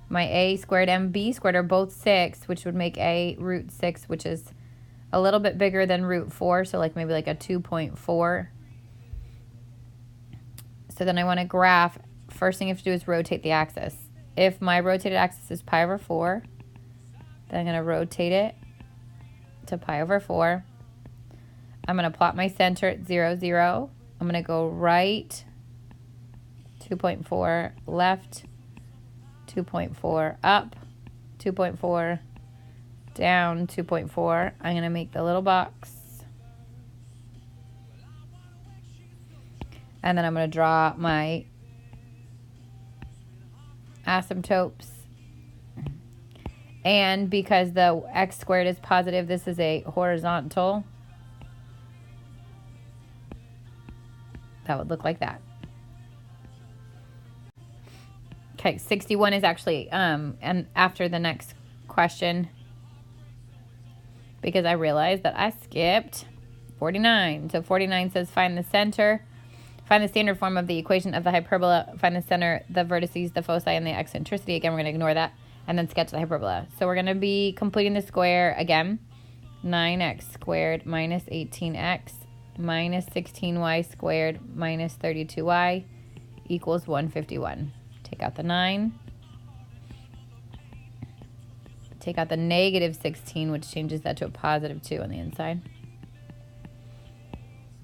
[SPEAKER 1] My a squared and b squared are both 6, which would make a root 6, which is a little bit bigger than root 4, so maybe a 2.4. So then I want to graph. First thing you have to do is rotate the axis. If my rotated axis is pi over 4, then I'm going to rotate it to pi over 4. I'm going to plot my center at 0, 0. I'm going to go right 2.4, left 2.4, up 2.4, down 2.4. I'm going to make the little box. And then I'm going to draw my asymptotes. And because the x squared is positive, this is a horizontal. That would look like that. Okay, 61 is actually and after the next question, because I realized that I skipped 49. So 49 says find the center, find the standard form of the equation of the hyperbola, find the center, the vertices, the foci, and the eccentricity. Again, we're going to ignore that and then sketch the hyperbola. So we're going to be completing the square again. 9x squared minus 18x minus 16y squared minus 32y equals 151. Take out the 9. Take out the negative 16, which changes that to a positive 2 on the inside.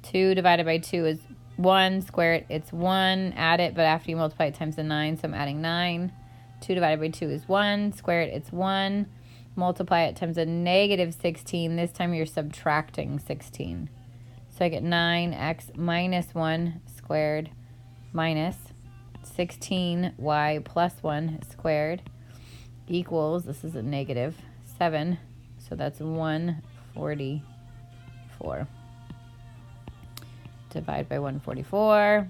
[SPEAKER 1] 2 divided by 2 is 1. Square it, it's 1. Add it, but after you multiply it times the 9, so I'm adding 9. 2 divided by 2 is 1. Square it, it's 1. Multiply it times a negative 16. This time you're subtracting 16. So I get 9x minus 1 squared minus 16y plus 1 squared equals, this is a negative 7, so that's 144. Divide by 144.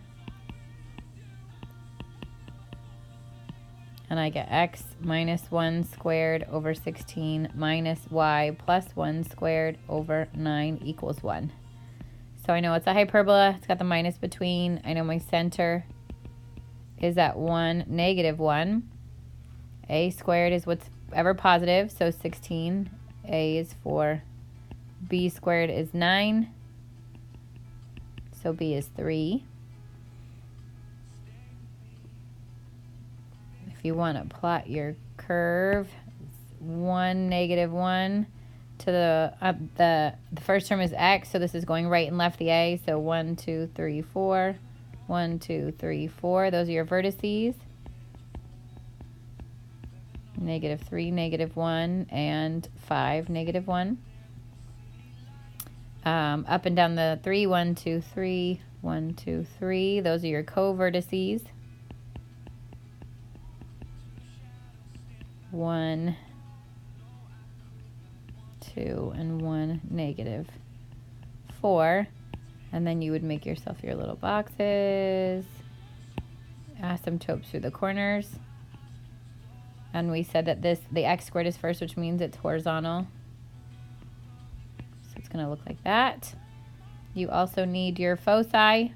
[SPEAKER 1] And I get x minus 1 squared over 16 minus y plus 1 squared over 9 equals 1. So I know it's a hyperbola. It's got the minus between. I know my center is at 1, negative 1. A squared is what's ever positive, so 16. A is 4. B squared is 9. So B is 3. If you want to plot your curve, 1, negative 1 to the first term is x, so this is going right and left the A, so 1, 2, 3, 4. 1, 2, 3, 4. Those are your vertices. Negative 3, negative 1, and 5, negative 1. Up and down the 3, 1, 2, 3, 1, 2, 3. Those are your co-vertices. 1, 2, and 1, negative 4. And then you would make yourself your little boxes, asymptotes through the corners. And we said that the x squared is first, which means it's horizontal. So it's going to look like that. You also need your foci.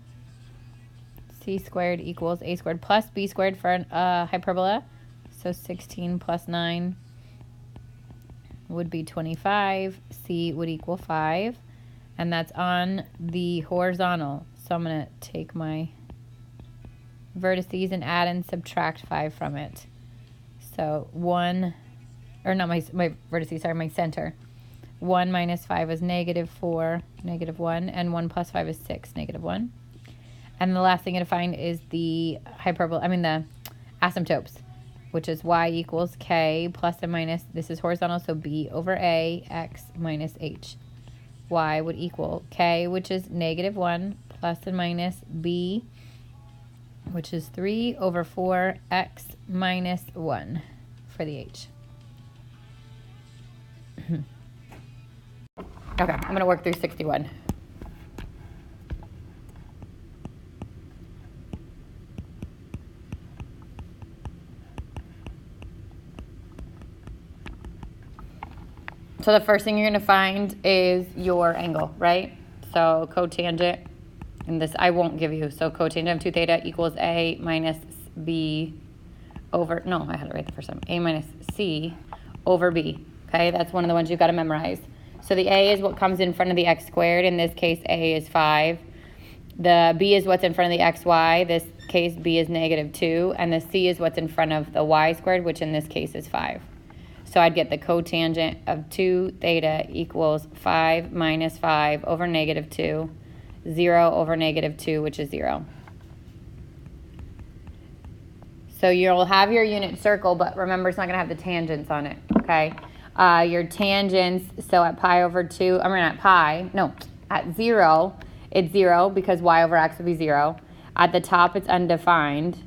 [SPEAKER 1] C squared equals a squared plus b squared for a hyperbola. So 16 plus 9 would be 25. C would equal 5. And that's on the horizontal. So I'm going to take my vertices and add and subtract 5 from it. So 1, or not my vertices, sorry, my center. 1 minus 5 is negative 4, negative 1, and 1 plus 5 is 6, negative 1. And the last thing to find is the the asymptotes, which is y equals k plus and minus, this is horizontal, so b over a, x minus h. Y would equal k, which is negative 1, plus and minus b, which is 3 over 4, x minus 1 for the h. Okay, I'm going to work through 61. So the first thing you're going to find is your angle, right? So cotangent, and this I won't give you. So cotangent of 2 theta equals a minus b over, no, I had it right the first time. A minus c over b, okay? That's one of the ones you've got to memorize. So the a is what comes in front of the x squared. In this case, a is 5. The b is what's in front of the xy. This case, b is negative 2. And the c is what's in front of the y squared, which in this case is 5. So I'd get the cotangent of 2 theta equals 5 minus 5 over negative 2, 0 over negative 2, which is 0. So you'll have your unit circle, but remember it's not going to have the tangents on it, okay? Your tangents, so at pi over 2, at 0, it's 0 because y over x would be 0. At the top, it's undefined.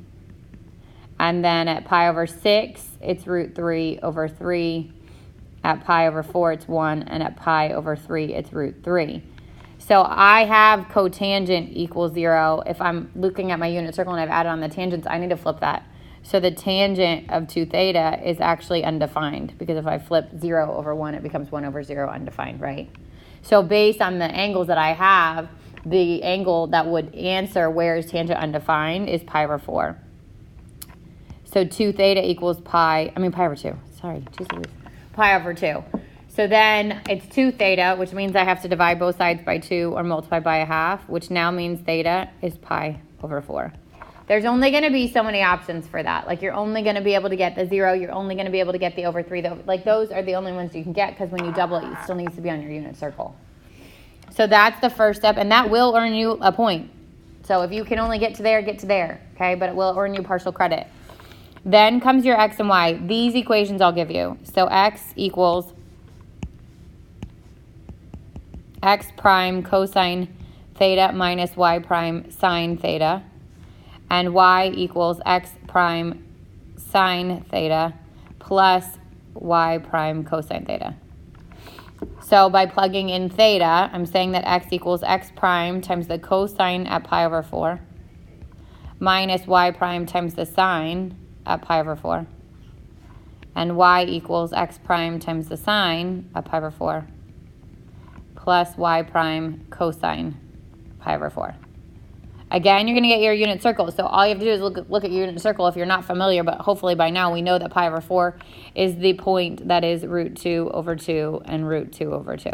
[SPEAKER 1] And then at pi over 6, it's root 3 over 3. At pi over 4, it's 1. And at pi over 3, it's root 3. So I have cotangent equals 0. If I'm looking at my unit circle and I've added on the tangents, I need to flip that. So the tangent of 2 theta is actually undefined, because if I flip 0 over 1, it becomes 1 over 0 undefined, right? So based on the angles that I have, the angle that would answer where is tangent undefined is pi over 4. So 2 theta equals pi over 2. Sorry, pi over 2. So then it's 2 theta, which means I have to divide both sides by 2 or multiply by a half, which now means theta is pi over 4. There's only going to be so many options for that. Like, you're only going to be able to get the 0. You're only going to be able to get the over 3. Like, those are the only ones you can get, because when you double it, it still needs to be on your unit circle. So that's the first step, and that will earn you a point. So if you can only get to there, okay? But it will earn you partial credit. Then comes your x and y. These equations I'll give you. So x equals x prime cosine theta minus y prime sine theta. And y equals x prime sine theta plus y prime cosine theta. So by plugging in theta, I'm saying that x equals x prime times the cosine at pi over 4 minus y prime times the sine at pi over 4. And y equals x prime times the sine at pi over 4 plus y prime cosine pi over 4. Again, you're going to get your unit circle. So all you have to do is look at your unit circle if you're not familiar, but hopefully by now we know that pi over 4 is the point that is root 2 over 2 and root 2 over 2.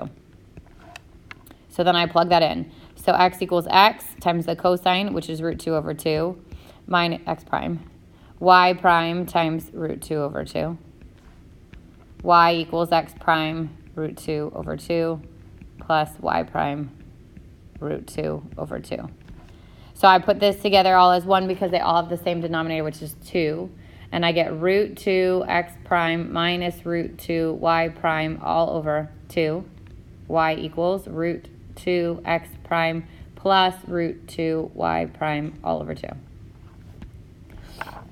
[SPEAKER 1] So then I plug that in. So x equals x times the cosine, which is root 2 over 2, minus x prime. Y prime times root 2 over 2. Y equals x prime root 2 over 2 plus y prime root 2 over 2. So I put this together all as 1 because they all have the same denominator, which is 2. And I get root 2 x prime minus root 2 y prime all over 2. Y equals root 2 x prime plus root 2 y prime all over 2.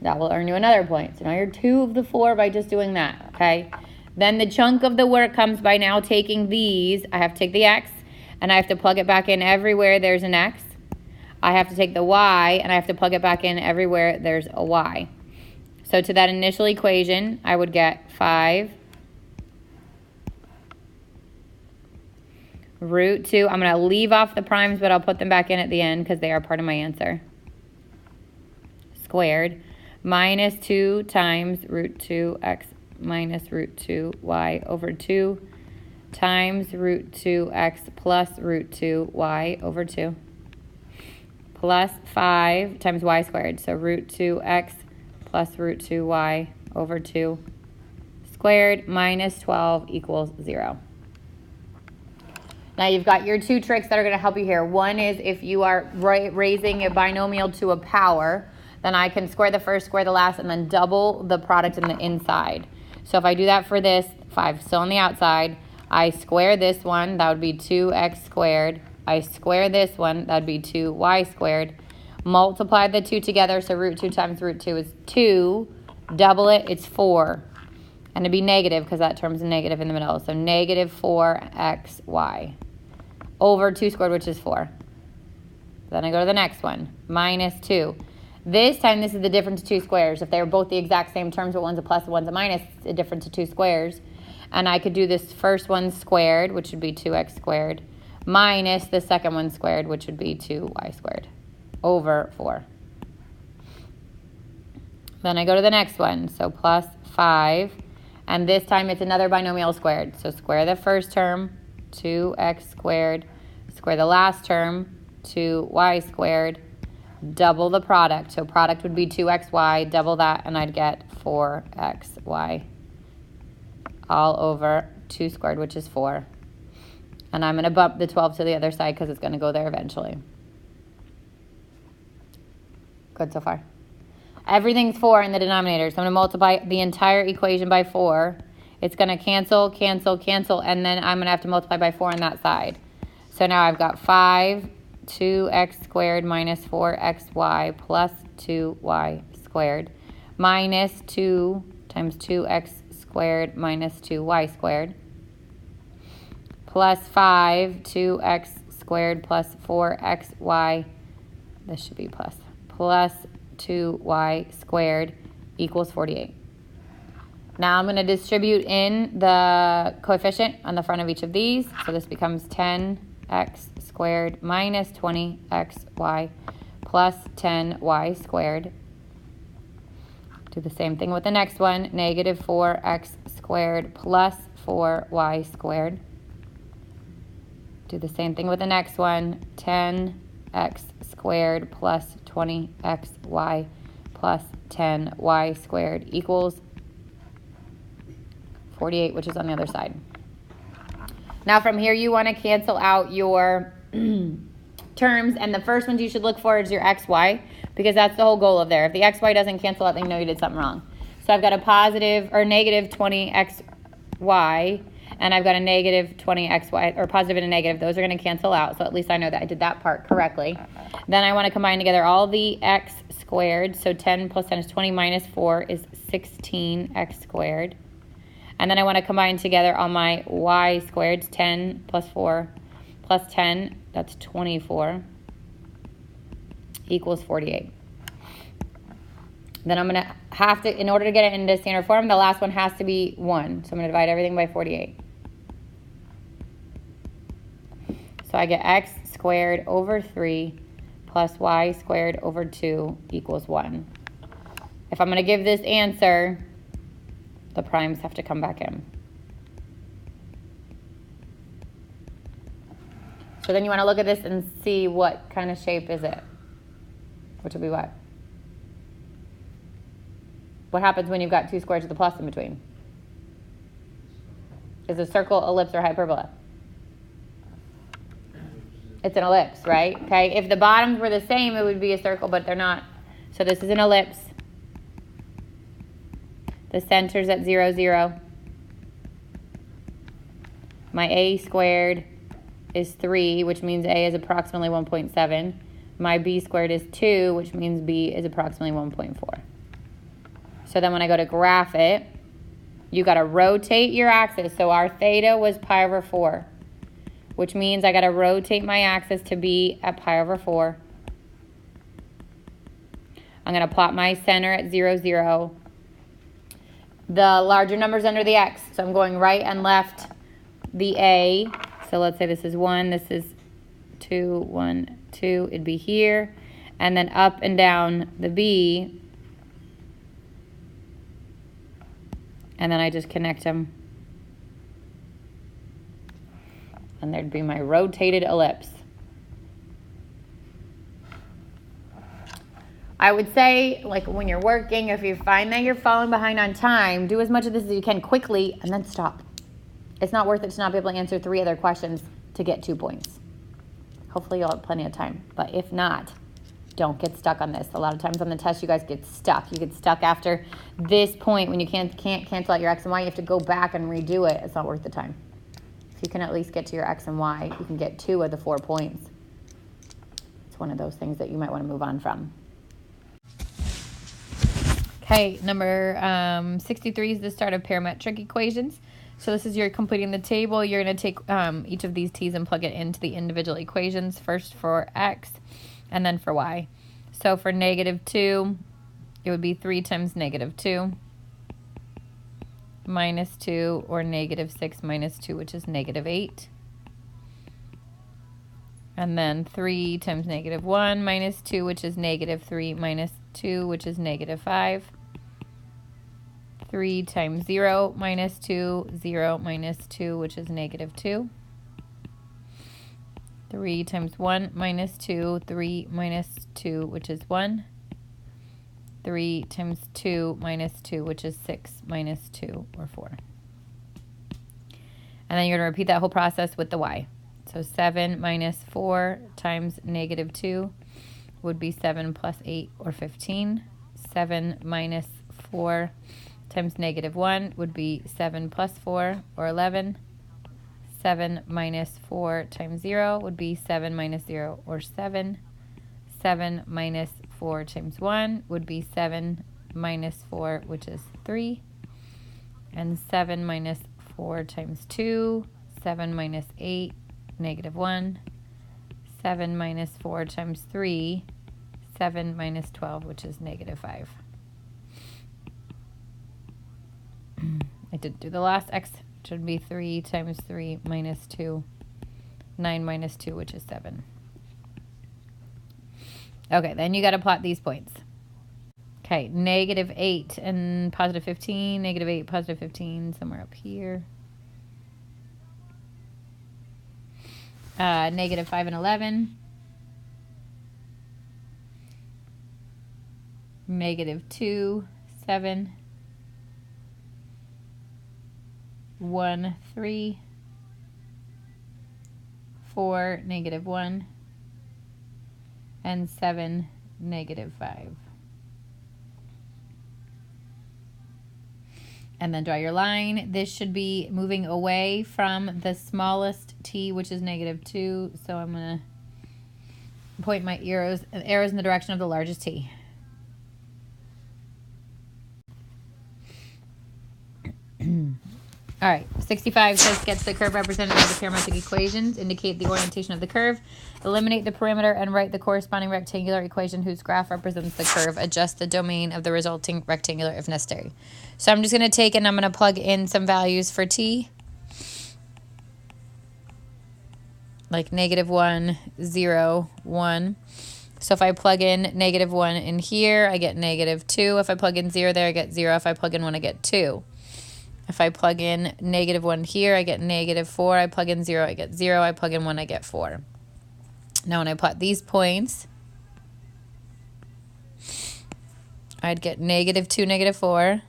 [SPEAKER 1] That will earn you another point. So now you're 2 of the 4 by just doing that, okay? Then the chunk of the work comes by now taking these. I have to take the x, and I have to plug it back in everywhere there's an x. I have to take the y, and I have to plug it back in everywhere there's a y. So to that initial equation, I would get 5 root 2. I'm going to leave off the primes, but I'll put them back in at the end because they are part of my answer. Squared minus 2 times root 2x minus root 2y over 2 times root 2x plus root 2y over 2. Plus 5 times y squared. So root 2x plus root 2y over 2 squared minus 12 equals 0. Now you've got your 2 tricks that are going to help you here. One is if you are raising a binomial to a power, then I can square the first, square the last, and then double the product in the inside. So if I do that for this, 5 still on the outside, I square this one, that would be 2x squared. I square this one, that would be 2y squared. Multiply the 2 together, so root 2 times root 2 is 2. Double it, it's 4. And it'd be negative because that term's a negative in the middle. So negative 4xy over 2 squared, which is 4. Then I go to the next one, minus 2. This time, this is the difference of 2 squares. If they were both the exact same terms, but one's a plus and one's a minus, it's a difference of 2 squares. And I could do this first one squared, which would be 2x squared, minus the second one squared, which would be 2y squared, over 4. Then I go to the next one, so plus 5. And this time it's another binomial squared. So square the first term, 2x squared. Square the last term, 2y squared. Double the product. So product would be 2xy. Double that, and I'd get 4xy all over 2 squared, which is 4. And I'm going to bump the 12 to the other side because it's going to go there eventually. Good so far. Everything's 4 in the denominator, so I'm going to multiply the entire equation by 4. It's going to cancel, cancel, cancel, and then I'm going to have to multiply by 4 on that side. So now I've got 5 2x squared minus 4xy plus 2y squared minus 2 times 2x squared minus 2y squared plus 5, 2x squared plus 4xy, this should be plus 2y squared equals 48. Now I'm going to distribute in the coefficient on the front of each of these. So this becomes 10x squared minus 20xy plus 10y squared. Do the same thing with the next one. Negative 4x squared plus 4y squared. Do the same thing with the next one. 10x squared plus 20xy plus 10y squared equals 48, which is on the other side. Now from here, you want to cancel out your terms, and the first ones you should look for is your xy, because that's the whole goal of there. If the xy doesn't cancel out, then you know you did something wrong. So I've got a positive or negative 20xy, and I've got a negative 20xy, or positive and a negative. Those are going to cancel out, so at least I know that I did that part correctly. Then I want to combine together all the x squared. So 10 plus 10 is 20 minus 4 is 16x squared. And then I want to combine together all my y squareds. 10 plus 4 plus 10, that's 24, equals 48. Then I'm going to have to, in order to get it into standard form, the last one has to be 1. So I'm going to divide everything by 48. So I get x squared over 3 plus y squared over 2 equals 1. If I'm going to give this answer, the primes have to come back in. So then you want to look at this and see what kind of shape is it, which will be what? What happens when you've got two squares with a plus in between? Is a circle, ellipse, or hyperbola? It's an ellipse, right? Okay, if the bottoms were the same, it would be a circle, but they're not. So this is an ellipse. The center's at 0, 0. My a squared is 3, which means a is approximately 1.7. My b squared is 2, which means b is approximately 1.4. So then when I go to graph it, you got to rotate your axis. So our theta was pi over 4, which means I got to rotate my axis to be at pi over 4. I'm going to plot my center at 0, 0. The larger number's under the x, so I'm going right and left the a. So let's say this is 1, this is 2, 1, 2. It'd be here. And then up and down the b. And then I just connect them. And there'd be my rotated ellipse. I would say, like when you're working, if you find that you're falling behind on time, do as much of this as you can quickly and then stop. It's not worth it to not be able to answer 3 other questions to get 2 points. Hopefully you'll have plenty of time. But if not, don't get stuck on this. A lot of times on the test, you guys get stuck. You get stuck after this point when you can't cancel out your x and y. You have to go back and redo it. It's not worth the time. If you can at least get to your x and y, you can get 2 of the 4 points. It's one of those things that you might want to move on from. Okay, number 63 is the start of parametric equations. So this is you're completing the table. You're going to take each of these t's and plug it into the individual equations, first for x and then for y. So for negative 2, it would be 3 times negative 2 minus 2, or negative 6 minus 2, which is negative 8. And then 3 times negative 1 minus 2, which is negative 3 minus 2, which is negative 5. 3 times 0 minus 2, 0 minus 2, which is negative 2. 3 times 1 minus 2, 3 minus 2, which is 1. 3 times 2 minus 2, which is 6 minus 2, or 4. And then you're going to repeat that whole process with the y. So 7 minus 4 times negative 2 would be 7 plus 8, or 15. 7 minus 4 times negative 1 would be 7 plus 4, or 11. 7 minus 4 times 0 would be 7 minus 0, or 7. 7 minus 4 times 1 would be 7 minus 4, which is 3. And 7 minus 4 times 2, 7 minus 8, negative 1. 7 minus 4 times 3, 7 minus 12, which is negative 5. I didn't do the last x, which would be 3 times 3 minus 2, 9 minus 2, which is 7. Okay, then you got to plot these points. Okay, negative 8 and positive 15, negative 8, positive 15, somewhere up here. Negative 5 and 11. Negative 2, 7. 1, 3. 4, negative 1. And 7, negative 5. And then draw your line. This should be moving away from the smallest t, which is negative 2. So I'm going to point my arrows in the direction of the largest t. All right, 65 says sketch the curve represented by the parametric equations, indicate the orientation of the curve, eliminate the parameter, and write the corresponding rectangular equation whose graph represents the curve. Adjust the domain of the resulting rectangular if necessary. So I'm just going to take and I'm going to plug in some values for t, like negative 1, 0, 1. So if I plug in negative 1 in here, I get negative 2. If I plug in 0 there, I get 0. If I plug in 1, I get 2. If I plug in negative 1 here, I get negative 4. I plug in 0, I get 0. I plug in 1, I get 4. Now when I plot these points, I'd get negative 2, negative 4.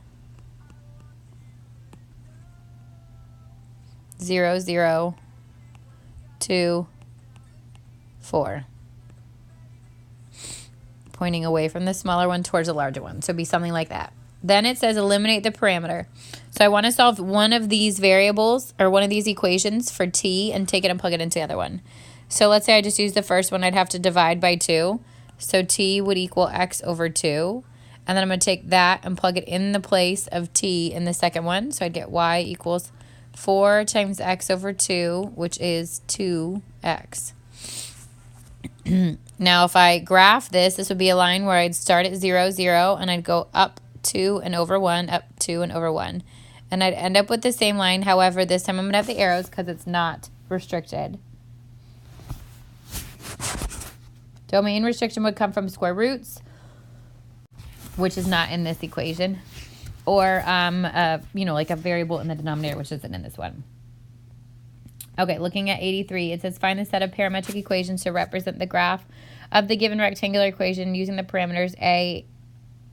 [SPEAKER 1] 0, 0, 2, 4. Pointing away from the smaller one towards the larger one. So it'd be something like that. Then it says eliminate the parameter. So I want to solve one of these variables or one of these equations for t and take it and plug it into the other one. So let's say I just use the first one. I'd have to divide by 2. So t would equal x over 2. And then I'm going to take that and plug it in the place of t in the second one. So I'd get y equals 4 times x over 2, which is 2x. Now if I graph this, this would be a line where I'd start at 0, 0, and I'd go up 2 and over 1, up 2 and over 1. And I'd end up with the same line. However, this time I'm going to have the arrows because it's not restricted. Domain restriction would come from square roots, which is not in this equation. Or, like a variable in the denominator, which isn't in this one. Okay, looking at 83, it says find the set of parametric equations to represent the graph of the given rectangular equation using the parameters a,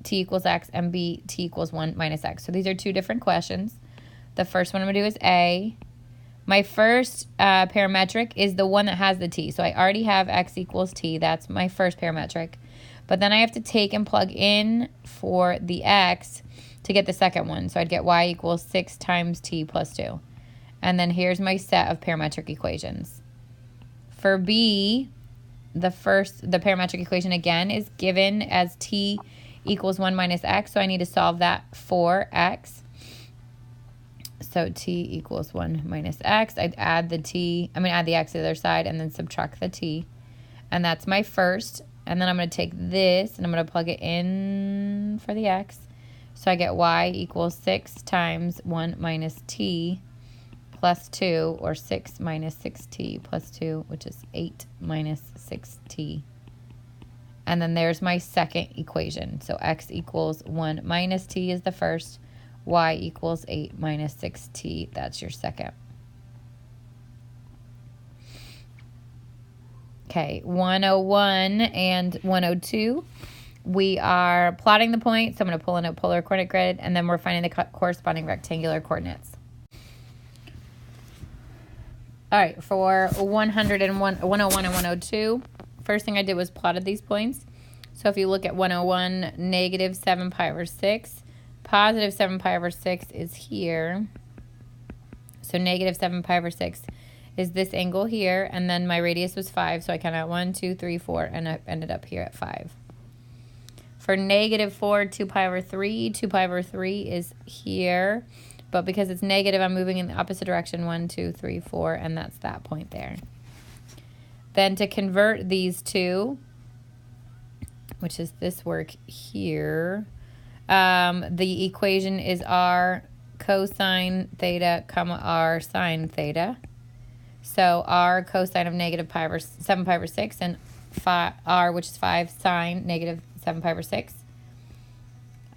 [SPEAKER 1] t equals x, and b, t equals 1 minus x. So these are two different questions. The first one I'm going to do is a. My first parametric is the one that has the t. So I already have x equals t. That's my first parametric. But then I have to take and plug in for the x to get the second one. So I'd get y equals 6 times t plus 2. And then here's my set of parametric equations. For b, the parametric equation again is given as t equals 1 minus x. So I need to solve that for x. So t equals 1 minus x. I'd add the x to the other side and then subtract the t. And that's my first. And then I'm going to take this and I'm going to plug it in for the x. So I get y equals 6 times 1 minus t plus 2, or 6 minus 6t plus 2, which is 8 minus 6t. And then there's my second equation. So x equals 1 minus t is the first. Y equals 8 minus 6t. That's your second. Okay, 101 and 102. We are plotting the point. So I'm going to pull in a polar coordinate grid, and then we're finding the corresponding rectangular coordinates. All right, for 101 and 102, first thing I did was plotted these points. So if you look at 101, negative 7 pi over 6, positive 7 pi over 6 is here. So negative 7 pi over 6 is this angle here, and then my radius was 5, so I counted out 1, 2, 3, 4, and I ended up here at 5. For negative 4, 2 pi over 3, 2 pi over 3 is here, but because it's negative, I'm moving in the opposite direction, 1, 2, 3, 4, and that's that point there. Then to convert these two, which is this work here, the equation is r cosine theta comma r sine theta. So r cosine of negative pi over 7 pi over 6 and r, which is 5, sine negative 7 pi over 6.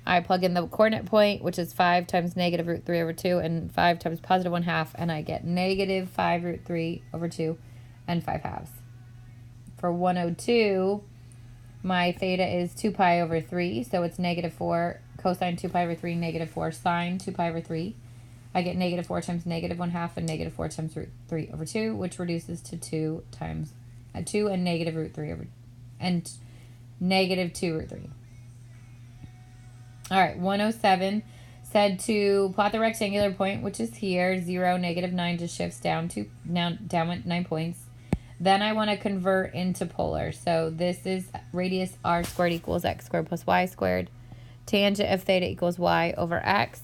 [SPEAKER 1] I plug in the coordinate point, which is 5 times negative root 3 over 2 and 5 times positive 1/2, and I get negative 5 root 3 over 2 and 5/2. For 102, my theta is 2 pi over 3, so it's negative 4 cosine 2 pi over 3, negative 4 sine 2 pi over 3. I get negative 4 times negative 1/2 and negative 4 times root 3 over 2, which reduces to 2 times 2 and negative root 3 over and negative 2 root 3. All right, 107 said to plot the rectangular point, which is here, 0, negative 9 just shifts down down 9 points. Then I want to convert into polar. So this is radius r squared equals x squared plus y squared. Tangent of theta equals y over x.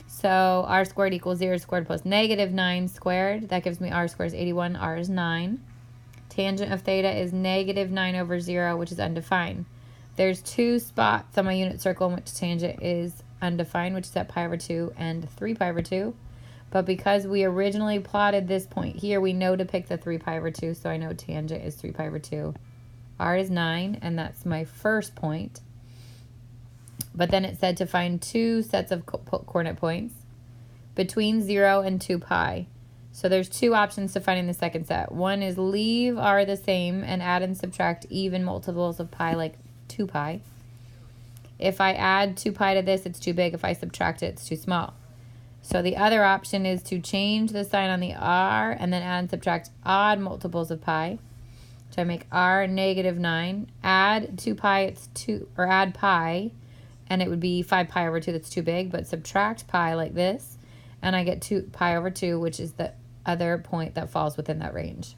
[SPEAKER 1] So r squared equals 0 squared plus negative 9 squared. That gives me r squared is 81, r is 9. Tangent of theta is negative 9 over 0, which is undefined. There's 2 spots on my unit circle in which tangent is undefined, which is at pi over 2 and 3 pi over 2. But because we originally plotted this point here, we know to pick the 3 pi over 2, so I know tangent is 3 pi over 2. R is 9, and that's my first point. But then it said to find 2 sets of coordinate points between 0 and 2 pi. So there's 2 options to finding the second set. One is leave r the same and add and subtract even multiples of pi, like 2 pi. If I add 2 pi to this, it's too big. If I subtract it, it's too small. So the other option is to change the sign on the r and then add and subtract odd multiples of pi. So I make r negative 9. Add 2 pi, it's 2, or add pi, and it would be 5 pi over 2, that's too big, but subtract pi like this, and I get 2 pi over 2, which is the other point that falls within that range.